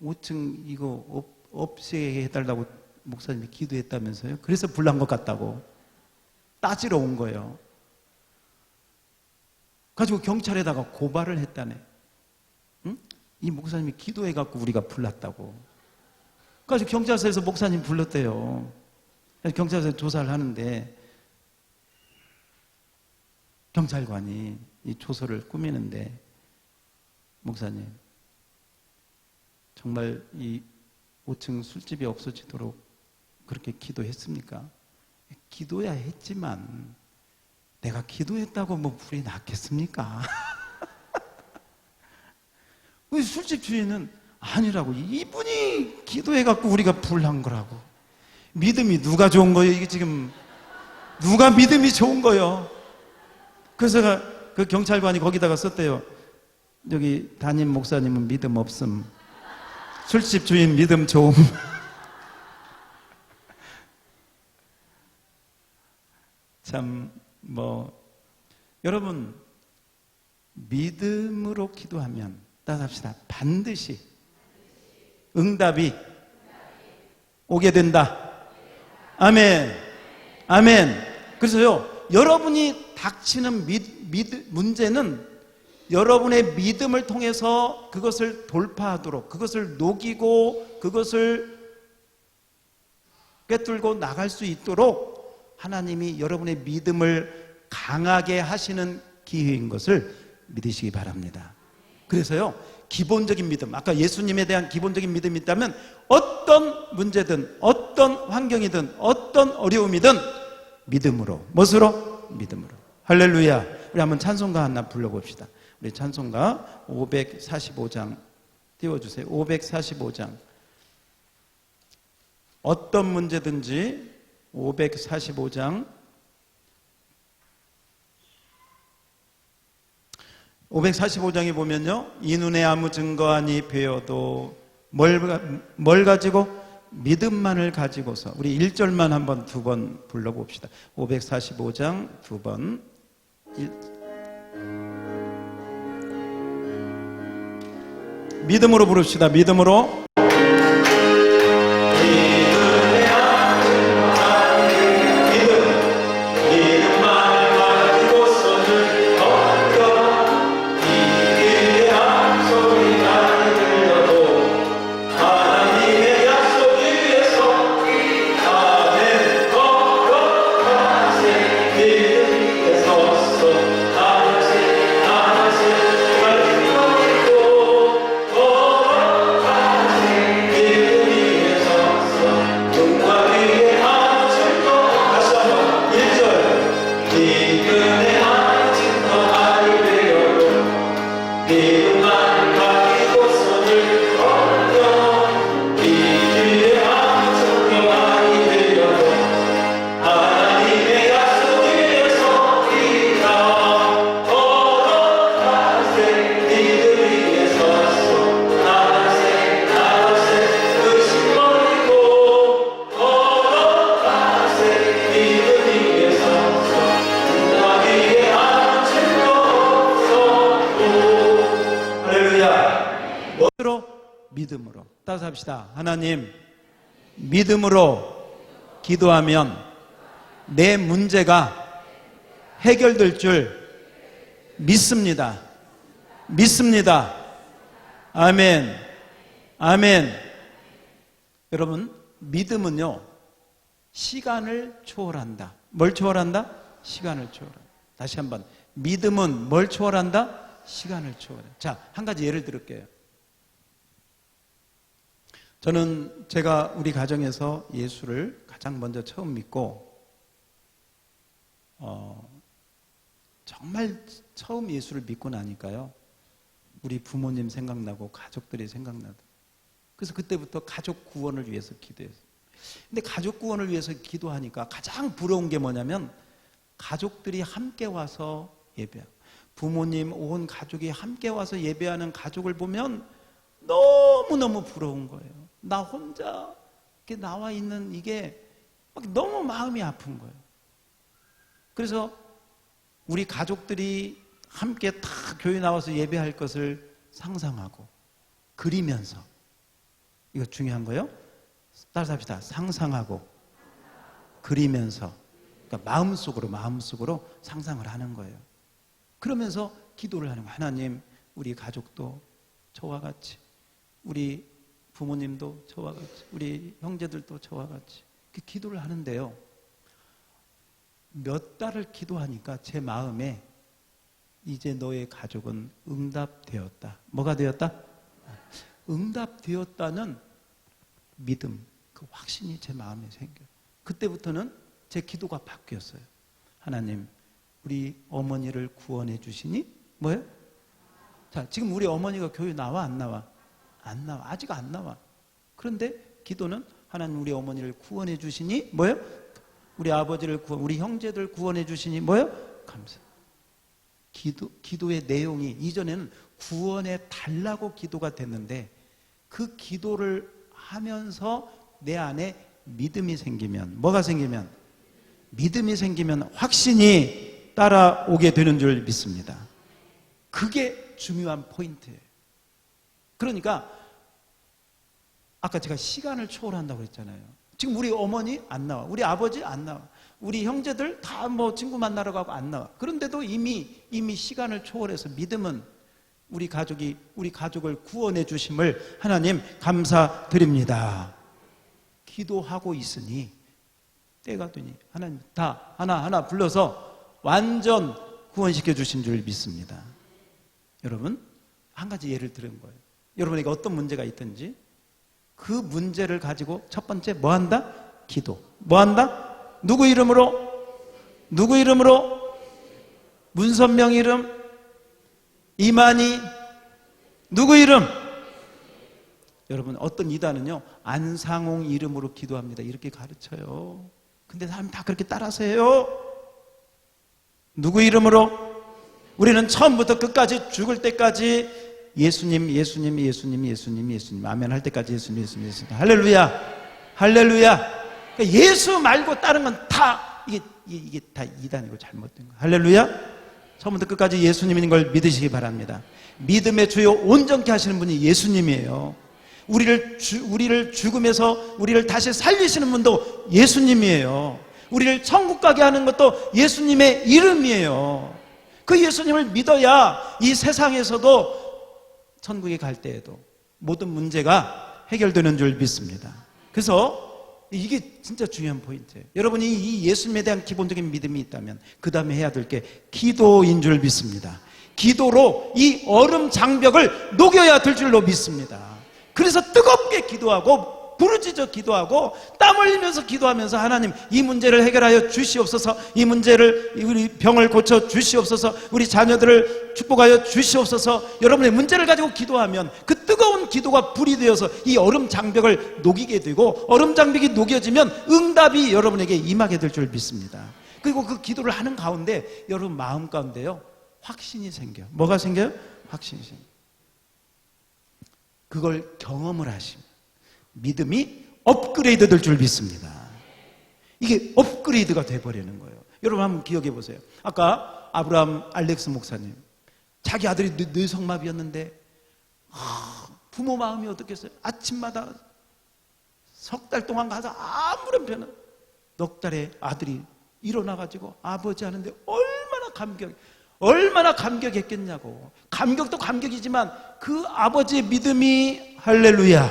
5층 이거 없애해달라고 목사님이 기도했다면서요? 그래서 불난 것 같다고 따지러 온 거예요. 가지고 경찰에다가 고발을 했다네. 응? 이 목사님이 기도해갖고 우리가 불났다고. 그래서 경찰서에서 목사님 불렀대요. 경찰서에서 조사를 하는데 경찰관이 이 조서를 꾸미는데 목사님 정말 이 5층 술집이 없어지도록 그렇게 기도했습니까? 기도야 했지만 내가 기도했다고 뭐 불이 났겠습니까? 우리 술집 주인은 아니라고. 이분이 기도해갖고 우리가 불난 거라고. 믿음이 누가 좋은 거예요? 이게 지금 누가 믿음이 좋은 거예요? 그래서 그 경찰관이 거기다가 썼대요. 여기 담임 목사님은 믿음 없음. 술집 주인 믿음 좋음. 참 여러분 믿음으로 기도하면 따라합시다. 반드시 응답이 오게 된다. 아멘. 아멘. 그래서요, 여러분이 닥치는 문제는 여러분의 믿음을 통해서 그것을 돌파하도록, 그것을 녹이고, 그것을 꿰뚫고 나갈 수 있도록 하나님이 여러분의 믿음을 강하게 하시는 기회인 것을 믿으시기 바랍니다. 그래서요, 기본적인 믿음, 아까 예수님에 대한 기본적인 믿음이 있다면 어떤 문제든 어떤 환경이든 어떤 어려움이든 믿음으로, 무엇으로? 믿음으로. 할렐루야. 우리 한번 찬송가 하나 불러봅시다. 우리 찬송가 545장 띄워주세요. 545장. 어떤 문제든지 545장 545장에 보면요, 이 눈에 아무 증거 아니 배어도 뭘 가지고? 믿음만을 가지고서. 우리 1절만 한번 두 번 불러봅시다. 545장 두 번. 믿음으로 부릅시다. 믿음으로. 믿음으로. 따라서 합시다. 하나님, 믿음으로 기도하면 내 문제가 해결될 줄 믿습니다. 믿습니다. 아멘. 아멘. 여러분, 믿음은요, 시간을 초월한다. 뭘 초월한다? 시간을 초월한다. 다시 한번. 믿음은 뭘 초월한다? 시간을 초월한다. 자, 한 가지 예를 들을게요. 저는 제가 우리 가정에서 예수를 가장 먼저 처음 믿고 정말 처음 예수를 믿고 나니까요, 우리 부모님 생각나고 가족들이 생각나다. 그래서 그때부터 가족 구원을 위해서 기도했어요. 근데 가족 구원을 위해서 기도하니까 가장 부러운 게 뭐냐면 가족들이 함께 와서 예배하고 부모님 온 가족이 함께 와서 예배하는 가족을 보면 너무너무 부러운 거예요. 나 혼자 이렇게 나와 있는 이게 막 너무 마음이 아픈 거예요. 그래서 우리 가족들이 함께 다 교회 나와서 예배할 것을 상상하고 그리면서, 이거 중요한 거예요. 따라서 합시다. 상상하고 그리면서, 그러니까 마음속으로 상상을 하는 거예요. 그러면서 기도를 하는 거예요. 하나님, 우리 가족도 저와 같이, 우리 부모님도 저와 같이, 우리 형제들도 저와 같이 기도를 하는데요, 몇 달을 기도하니까 제 마음에 이제 너의 가족은 응답되었다. 뭐가 되었다? 응답되었다는 믿음, 그 확신이 제 마음에 생겨요. 그때부터는 제 기도가 바뀌었어요. 하나님, 우리 어머니를 구원해 주시니? 뭐예요? 자, 지금 우리 어머니가 교회 나와 안 나와? 안 나와. 아직 안 나와. 그런데 기도는 하나님, 우리 어머니를 구원해 주시니? 뭐예요? 우리 아버지를 우리 형제들 구원해 주시니? 뭐예요? 감사. 기도의 내용이 이전에는 구원해 달라고 기도가 됐는데, 그 기도를 하면서 내 안에 믿음이 생기면, 뭐가 생기면? 믿음이 생기면 확신이 따라오게 되는 줄 믿습니다. 그게 중요한 포인트예요. 그러니까 아까 제가 시간을 초월한다고 했잖아요. 지금 우리 어머니 안 나와, 우리 아버지 안 나와, 우리 형제들 다 뭐 친구 만나러 가고 안 나와. 그런데도 이미 시간을 초월해서 믿음은 우리 가족을 구원해 주심을 하나님 감사드립니다. 기도하고 있으니 때가 되니 하나님 다 하나하나 불러서 완전 구원시켜 주신 줄 믿습니다. 여러분, 한 가지 예를 들은 거예요. 여러분에게 어떤 문제가 있든지 그 문제를 가지고 첫 번째 뭐 한다? 기도. 뭐 한다? 누구 이름으로? 누구 이름으로? 문선명 이름? 이만희? 누구 이름? 여러분, 어떤 이단은요, 안상홍 이름으로 기도합니다, 이렇게 가르쳐요. 근데 사람 다 그렇게 따라서 해요. 누구 이름으로? 우리는 처음부터 끝까지 죽을 때까지 예수님, 예수님, 예수님, 예수님, 예수님, 아멘 할 때까지 예수님, 예수님, 예수님. 할렐루야, 할렐루야. 그러니까 예수 말고 다른 건 다 이게 다 이단이고 잘못된 거예요. 할렐루야. 처음부터 끝까지 예수님인 걸 믿으시기 바랍니다. 믿음의 주요 온전케 하시는 분이 예수님이에요. 우리를 죽음에서 우리를 다시 살리시는 분도 예수님이에요. 우리를 천국 가게 하는 것도 예수님의 이름이에요. 그 예수님을 믿어야 이 세상에서도 천국에 갈 때에도 모든 문제가 해결되는 줄 믿습니다. 그래서 이게 진짜 중요한 포인트예요. 여러분이 이 예수님에 대한 기본적인 믿음이 있다면 그 다음에 해야 될 게 기도인 줄 믿습니다. 기도로 이 얼음 장벽을 녹여야 될 줄로 믿습니다. 그래서 뜨겁게 기도하고 부르짖어 기도하고 땀 흘리면서 기도하면서 하나님, 이 문제를 해결하여 주시옵소서, 이 문제를, 우리 병을 고쳐 주시옵소서, 우리 자녀들을 축복하여 주시옵소서. 여러분의 문제를 가지고 기도하면 그 뜨거운 기도가 불이 되어서 이 얼음 장벽을 녹이게 되고, 얼음 장벽이 녹여지면 응답이 여러분에게 임하게 될 줄 믿습니다. 그리고 그 기도를 하는 가운데 여러분 마음 가운데요, 확신이 생겨요. 뭐가 생겨요? 확신이 생겨요. 그걸 경험을 하시면 믿음이 업그레이드 될 줄 믿습니다. 이게 업그레이드가 돼버리는 거예요. 여러분 한번 기억해 보세요. 아까 아브라함 알렉스 목사님, 자기 아들이 뇌성마비였는데 부모 마음이 어떻겠어요? 아침마다 석 달 동안 가서 아무런 변화, 넉 달에 아들이 일어나가지고 아버지 하는데 얼마나 감격했겠냐고. 감격도 감격이지만 그 아버지의 믿음이, 할렐루야,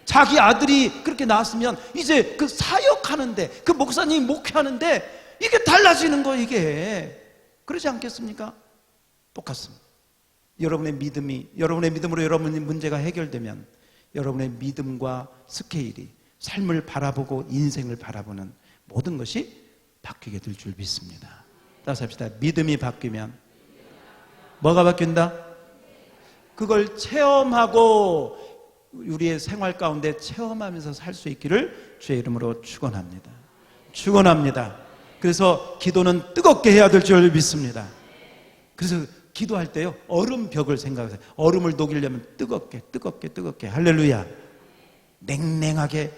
자기 아들이 그렇게 나왔으면 이제 그 사역하는데, 그 목사님이 목회하는데 이게 달라지는 거, 이게. 그러지 않겠습니까? 똑같습니다. 여러분의 믿음으로 여러분의 문제가 해결되면 여러분의 믿음과 스케일이, 삶을 바라보고 인생을 바라보는 모든 것이 바뀌게 될 줄 믿습니다. 따라서 합시다. 믿음이 바뀌면 뭐가 바뀐다? 그걸 체험하고 우리의 생활 가운데 체험하면서 살 수 있기를 주의 이름으로 축원합니다. 축원합니다. 그래서 기도는 뜨겁게 해야 될 줄 믿습니다. 그래서 기도할 때요, 얼음벽을 생각하세요. 얼음을 녹이려면 뜨겁게 할렐루야. 냉랭하게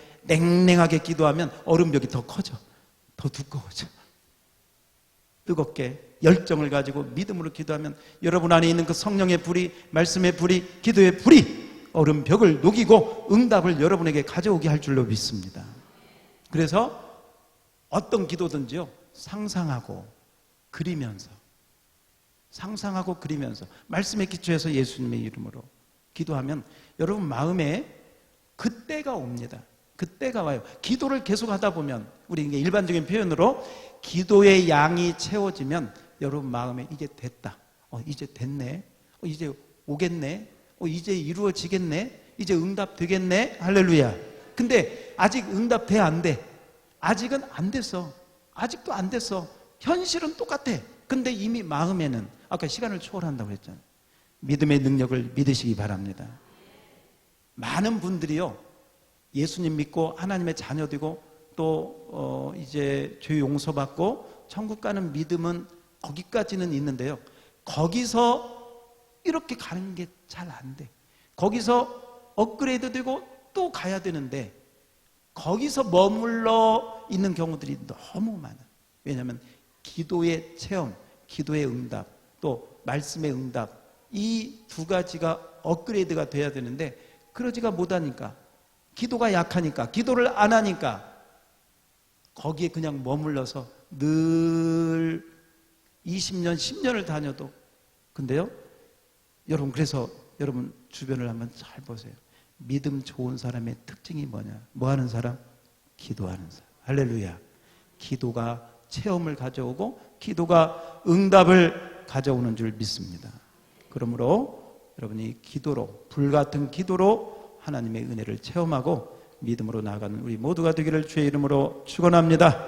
기도하면 얼음벽이 더 커져, 더 두꺼워져. 뜨겁게 열정을 가지고 믿음으로 기도하면 여러분 안에 있는 그 성령의 불이, 말씀의 불이, 기도의 불이 얼음벽을 녹이고 응답을 여러분에게 가져오게 할 줄로 믿습니다. 그래서 어떤 기도든지요, 상상하고 그리면서 말씀에 기초해서 예수님의 이름으로 기도하면 여러분 마음에 그때가 옵니다. 그때가 와요. 기도를 계속 하다 보면, 우리 일반적인 표현으로 기도의 양이 채워지면 여러분 마음에 이게 됐다, 이제 됐네, 이제 오겠네, 이제 이루어지겠네, 이제 응답 되겠네, 할렐루야. 근데 아직 응답 돼, 안 돼? 아직은 안 됐어. 아직도 안 됐어. 현실은 똑같아. 근데 이미 마음에는, 아까 시간을 초월한다고 했잖아요. 믿음의 능력을 믿으시기 바랍니다. 많은 분들이요, 예수님 믿고 하나님의 자녀 되고 또 이제 죄 용서받고 천국 가는 믿음은 거기까지는 있는데요, 거기서 이렇게 가는 게 잘 안 돼. 거기서 업그레이드 되고 또 가야 되는데 거기서 머물러 있는 경우들이 너무 많아요. 왜냐하면 기도의 체험, 기도의 응답, 또 말씀의 응답, 이 두 가지가 업그레이드가 돼야 되는데 그러지가 못하니까, 기도가 약하니까, 기도를 안 하니까 거기에 그냥 머물러서 늘 20년, 10년을 다녀도. 근데요, 여러분, 그래서 여러분 주변을 한번 잘 보세요. 믿음 좋은 사람의 특징이 뭐냐? 뭐 하는 사람? 기도하는 사람. 할렐루야. 기도가 체험을 가져오고 기도가 응답을 가져오는 줄 믿습니다. 그러므로 여러분이 기도로, 불같은 기도로 하나님의 은혜를 체험하고 믿음으로 나아가는 우리 모두가 되기를 주의 이름으로 축원합니다.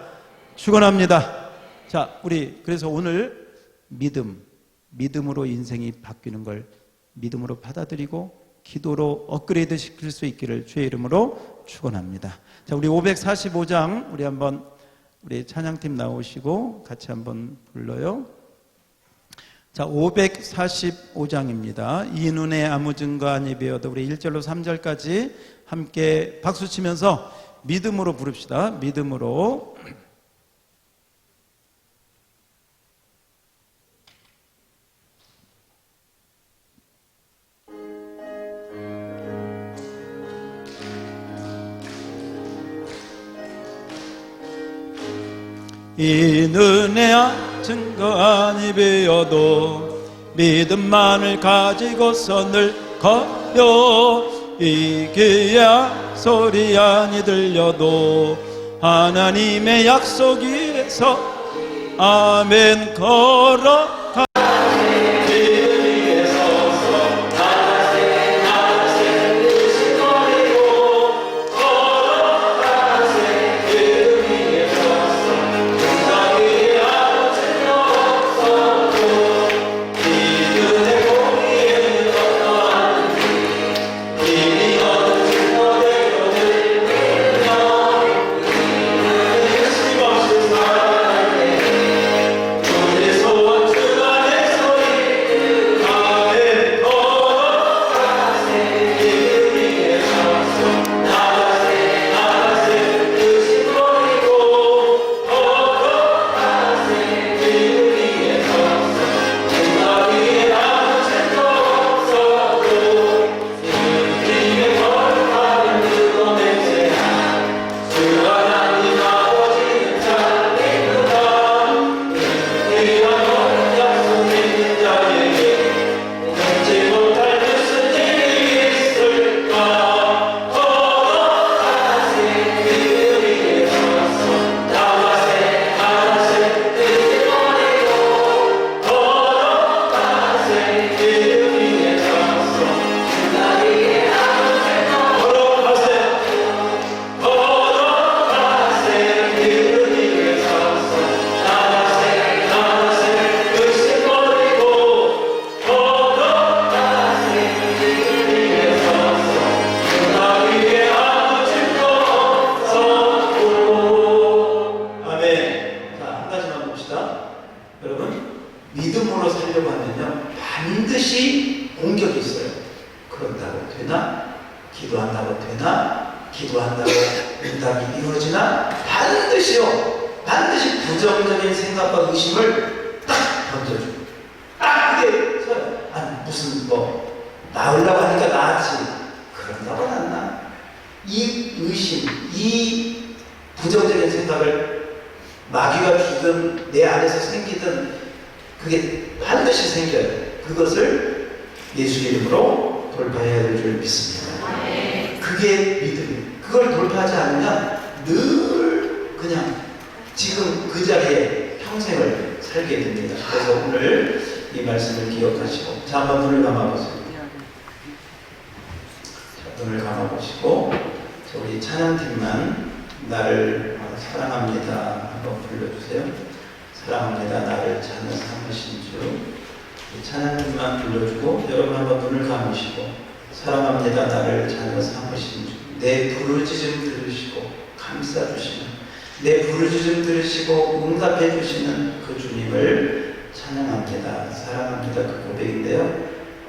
축원합니다. 자, 우리 그래서 오늘 믿음으로 인생이 바뀌는 걸 믿음으로 받아들이고 기도로 업그레이드 시킬 수 있기를 주의 이름으로 축원합니다. 자, 우리 545장 우리 찬양팀 나오시고 같이 한번 불러요. 자, 545장입니다. 이 눈에 아무 증거 아니 배어도 우리 1절로 3절까지 함께 박수 치면서 믿음으로 부릅시다. 믿음으로. 이 눈에 증거 아니 배어도 믿음만을 가지고서 늘 걸어 이 귀야 소리 아니 들려도 하나님의 약속 위에서 아멘 걸어 주의 소원 응답이 이루어지나 반드시요, 반드시 부정적인 생각과 의심을 딱 던져주고 딱 그게 서요. 아니 무슨 뭐 나으려고 하니까 나았지, 그런다고 낫나? 이 의심, 이 부정적인 생각을 마귀가 주든 내 안에서 생기든 그게 반드시 생겨요. 그것을 예수 이름으로 돌파해야 될 줄 믿습니다. 그게 믿음이에요. 그걸 돌파하지 않으면 늘 그냥 지금 그 자리에 평생을 살게 됩니다. 그래서 오늘 이 말씀을 기억하시고, 자, 한번 눈을 감아보세요. 자, 눈을 감아보시고, 자, 우리 찬양팀만 나를 사랑합니다 한번 불러주세요. 사랑합니다, 나를 찾는 삼으신 주. 찬양팀만 불러주고, 여러분 한번 눈을 감으시고, 사랑합니다, 나를 찾는 삼으신 주. 내 부르짖음 들으시고 감싸주시는, 내 부르짖음 들으시고 응답해 주시는 그 주님을 찬양합니다, 사랑합니다, 그 고백인데요.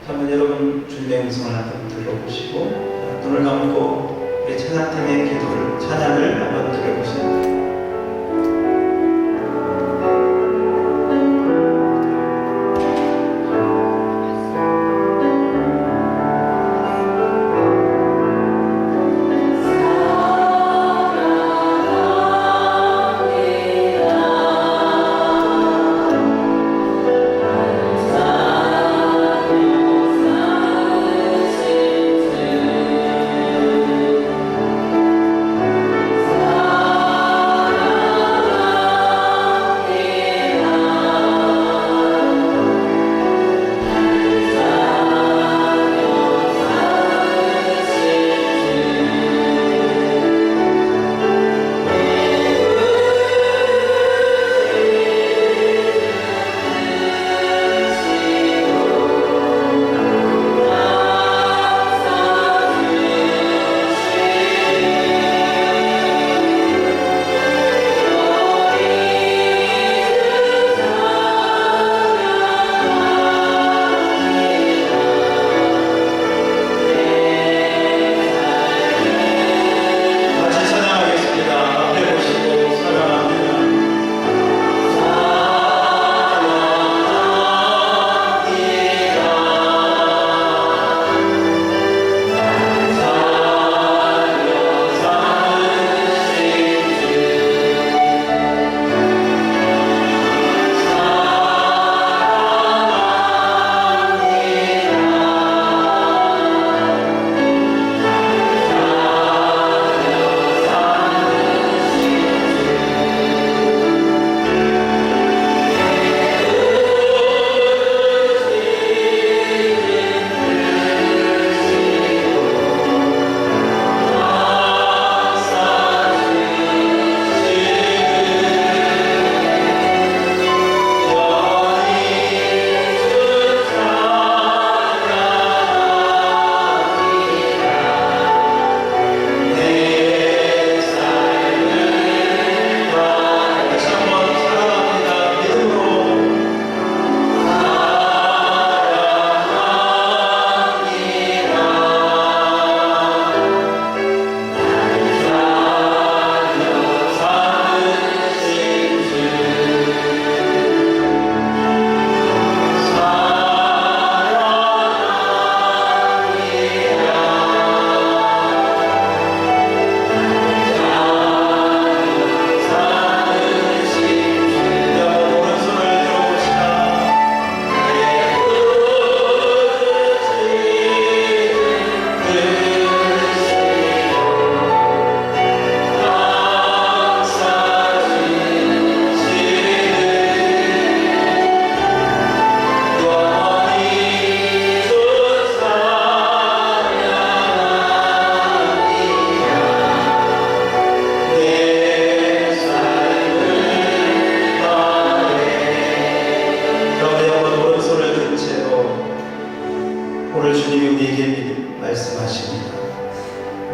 한번 여러분 주님의 음성을 한번 들어보시고, 눈을 감고 우리 찬양팀의 기도를, 찬양을 한번 들어보세요.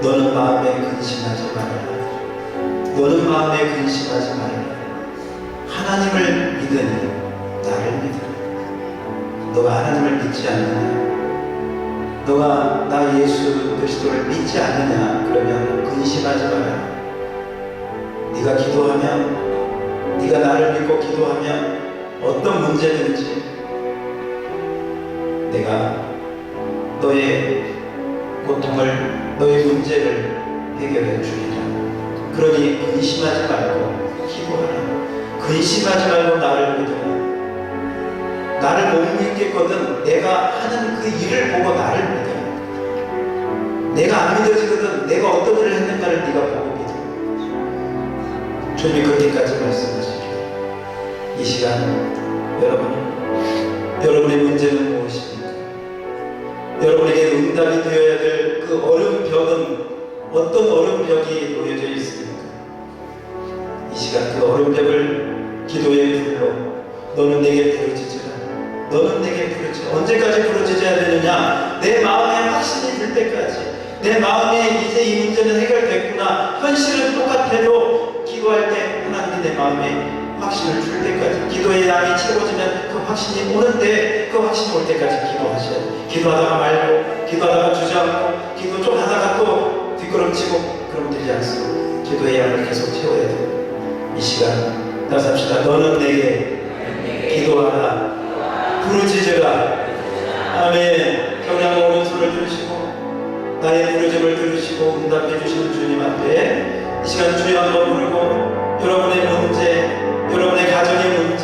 너는 마음에 근심하지 말아라. 너는 마음에 근심하지 말아라. 하나님을 믿으니 나를 믿으라. 너가 하나님을 믿지 않느냐? 너가 나 예수 그리스도를 믿지 않느냐? 그러면 근심하지 마라. 네가 기도하면, 네가 나를 믿고 기도하면 어떤 문제든지 내가 너의 고통을, 너의 문제를 해결해 주리라. 그러니 근심하지 말고 기도하라. 근심하지 말고 나를 믿어라. 나를 못 믿겠거든 내가 하는 그 일을 보고 나를 믿어라. 내가 안 믿어지거든 내가 어떤 일을 했는가를 네가 보고 믿어. 주님이 그렇게까지 말씀하시죠. 이 시간 여러분의 문제는 무엇입니까? 여러분에게 응답이 되어야 될 그 얼음벽은 어떤 얼음벽이 놓여져 있습니까? 이 시간 그 얼음벽을 기도의 불로 너는 내게 부르짖으라. 너는 내게 부르짖으라. 언제까지 부르짖어야 되느냐? 내 마음에 확신이 들 때까지. 내 마음에 이제 이 문제는 해결됐구나. 현실은 똑같아도 기도할 때 하나님이 내 마음에 확신을 줄 때까지, 기도의 양이 채워지면 그 확신이 오는데 그 확신이 올 때까지 기도하셔야 돼요. 기도하다가 말고, 기도하다가 주저앉고, 기도 좀 하다가 또 뒷걸음치고 그러면 되지 않습니다. 기도의 양을 계속 채워야 돼요. 이 시간 다시 합시다. 너는 내게 기도하라. 부르짖으라. 아멘. 평양 오른손을 들으시고 나의 부르짖음을 들으시고 응답해 주시는 주님 앞에 이 시간 주여 한번 부르고 여러분의 문제, 여러분의 가정의 문제,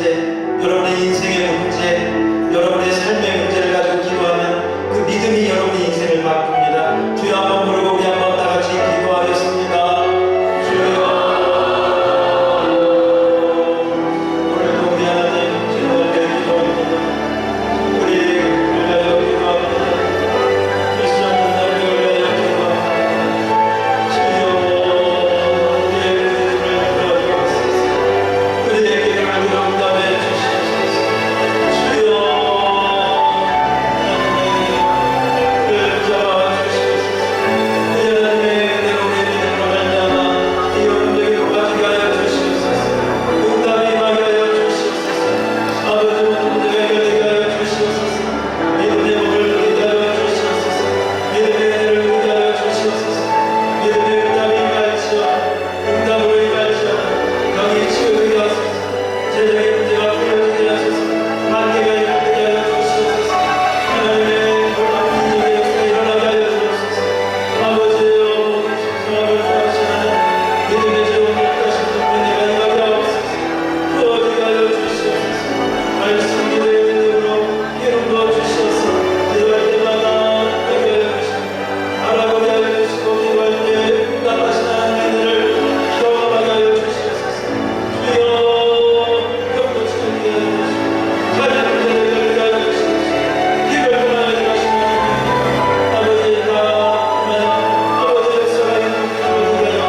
여러분의 인생의 문제, 여러분의 삶의 문제를 가지고 기도하면 그 믿음이 여러분의 인생을 바꿉니다. 주여 한번 부르고 우리 한번 다 같이 기도하겠습니다. 주여. 오늘도 우리 하나님 주님께 기도합니다. 우리 위하여 기도합니다. 크리스천 분들을 위하여 기도합니다. 주여 우리의 기도를 들어주옵소서. 우리의 기도를 응답해 주시옵소서. 주여 하나님의 붙잡아 주시옵소서. 우리 하나님의 은혜로 우리의 믿음으로 말미암아 이 영혼에게 도와주게 하여 주시옵소서. 응답이 임하게 하여 주시옵소서. 아버지 문제가 해결되게 하여 주시옵소서. 믿음의 몸을 누리게 하여 주시옵소서. 믿음의 은혜를 누리게 하여 주시옵소서. 믿음의 응답이 임할지어다. 응답으로 임할지어다. 병이 치유되게 하소서. 재정의 문제가 풀어지게 하소서. 관계가 해결되게 하여 주시옵소서. 하나님의 놀라운 기적의 역사 일어나게 하여 주옵소서. 아버지여 소망을 구하시는 믿음의 제원을 가신 분에게 임하게 하옵소서. 부어지게 하여 주시옵소서. 말씀 기도의 은혜로 이름 부어 주시옵소서. 기도할 때마다 되게 하여 주시고 알아보게 하여 주시고 기도할 때 응답하시는 하나님을 경험하게 하여 주시옵소서. 주여 병도 치유하게 하여 주시고 자녀 문제를 해결하게 하여 주시옵소서. 길을 통하여 가시는 아버지가 아버지의 역사가 있는 기도를 하여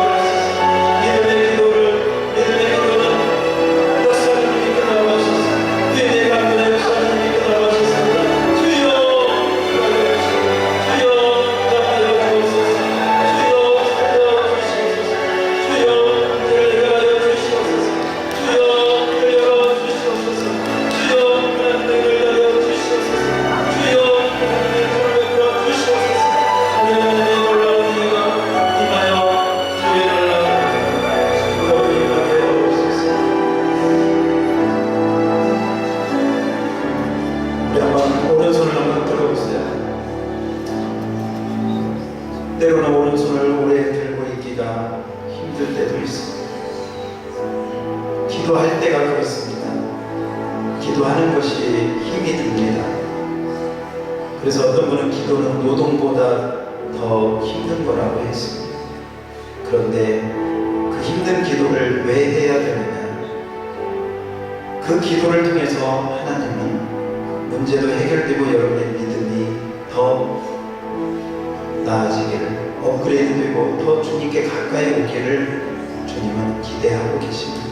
주옵소서. 믿음의 기도는 역사를 믿게 하옵소서. 주님의 강군의 역사를 믿게 하옵소서. 주여 기도하여 주시고 주여 응답하여 주옵소서. 주여 살려주시옵소서. 주여 문제를 해결하여 주시옵소서. 주여 길을 열어주시옵소서. 주여 하나님의 길을 열어주시옵소서. 주여 하나님의 손을 베풀어 주시옵소서. 우리 하나님의 놀라운 은혜가 임하여 주의 놀라운 임하게 하옵소서. 우리 한번 오른손을 한번 들어보세요. 때로는 오른손을 오래 들고 있기가 힘들 때도 있습니다. 기도할 때가 그렇습니다. 기도하는 것이 힘이 듭니다. 그래서 어떤 분은 기도는 노동보다 더 힘든 거라고 했습니다. 그런데 그 힘든 기도를 왜 해야 되느냐? 그 기도를 통해서 하나님은 문제도 해결되고 여러분의 믿음이 더 나아지기를, 업그레이드되고 더 주님께 가까이 오기를 주님은 기대하고 계십니다.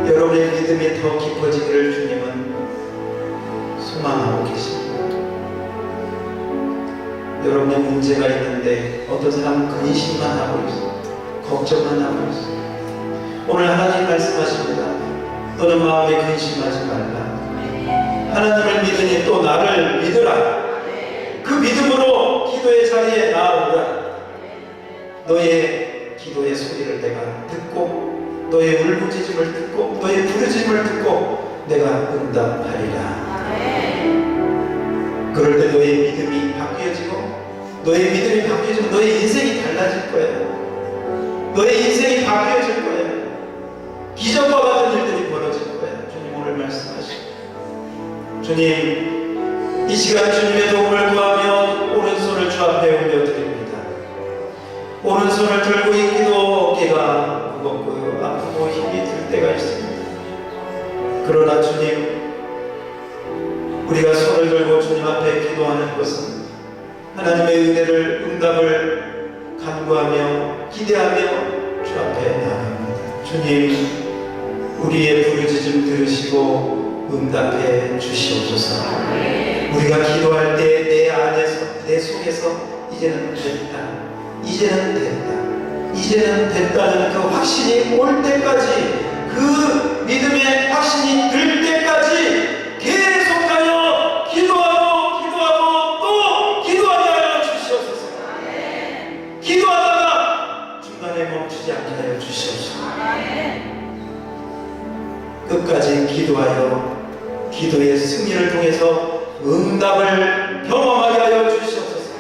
여러분의 믿음이 더 깊어지기를 주님은 소망하고 계십니다. 여러분의 문제가 있는데 어떤 사람은 근심만 하고 있어요. 걱정만 하고 있어요. 오늘 하나님 말씀하십니다. 너는 마음에 근심하지 말라. 하나님을 믿으니 또 나를 믿으라. 그 믿음으로 기도의 자리에 나아오라. 너의 기도의 소리를 내가 듣고 너의 울부짖음을 듣고 너의 부르짖음을 듣고 내가 응답하리라. 그럴 때 너의 믿음이 바뀌어지고 너의 믿음이 바뀌어지고 너의 인생이 달라질 거예요. 너의 인생이 바뀌어질 거예요. 기적과 같은 일들이 벌어질 거예요. 주님 오늘 말씀하시고 주님 이 시간 주님의 도움을 구하며 오른손을 주 앞에 올려드립니다. 오른손을 들고 있기도 어깨가 무겁고 아프고 힘이 들 때가 있습니다. 그러나 주님 우리가 손을 들고 주님 앞에 기도하는 것은 하나님의 은혜를 응답을 간구하며 기대하며 주 앞에 나갑니다. 주님 우리의 부르짖음 들으시고 응답해 주시옵소서. 우리가 기도할 때 내 안에서 내 속에서 이제는 됐다는 그 확신이 올 때까지 그 믿음의 확신이 들 때까지 계속하여 기도하고 또 기도하게 하여 주시옵소서. 기도하다가 중간에 멈추지 않게 하여 주시옵소서. 끝까지 기도하여 기도의 승리를 통해서 응답을 경험하게 하여 주시옵소서.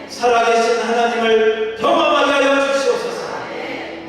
살아계신 하나님을 경험하게 하여 주시옵소서.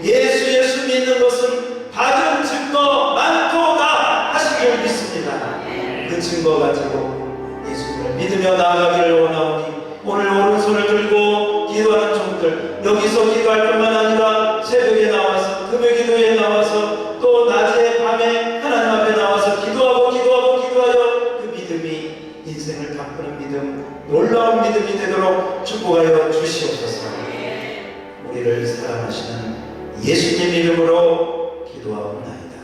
예수 믿는 것은 받은 증거 많도다 하시길 믿습니다. 그 증거 가지고 예수님을 믿으며 나아가기를 원하오니 오늘 오른손을 들고 기도하는 종들 여기서 기도할 뿐만 아니라 새벽에 나와서 금요기도에 나와서 또 낮에 밤에 하나님 앞에 나와서 기도하여 그 믿음이 인생을 바꾸는 믿음 놀라운 믿음이 되도록 축복하여 주시옵소서. 우리를 사랑하시는 예수님 이름으로 기도하옵나이다.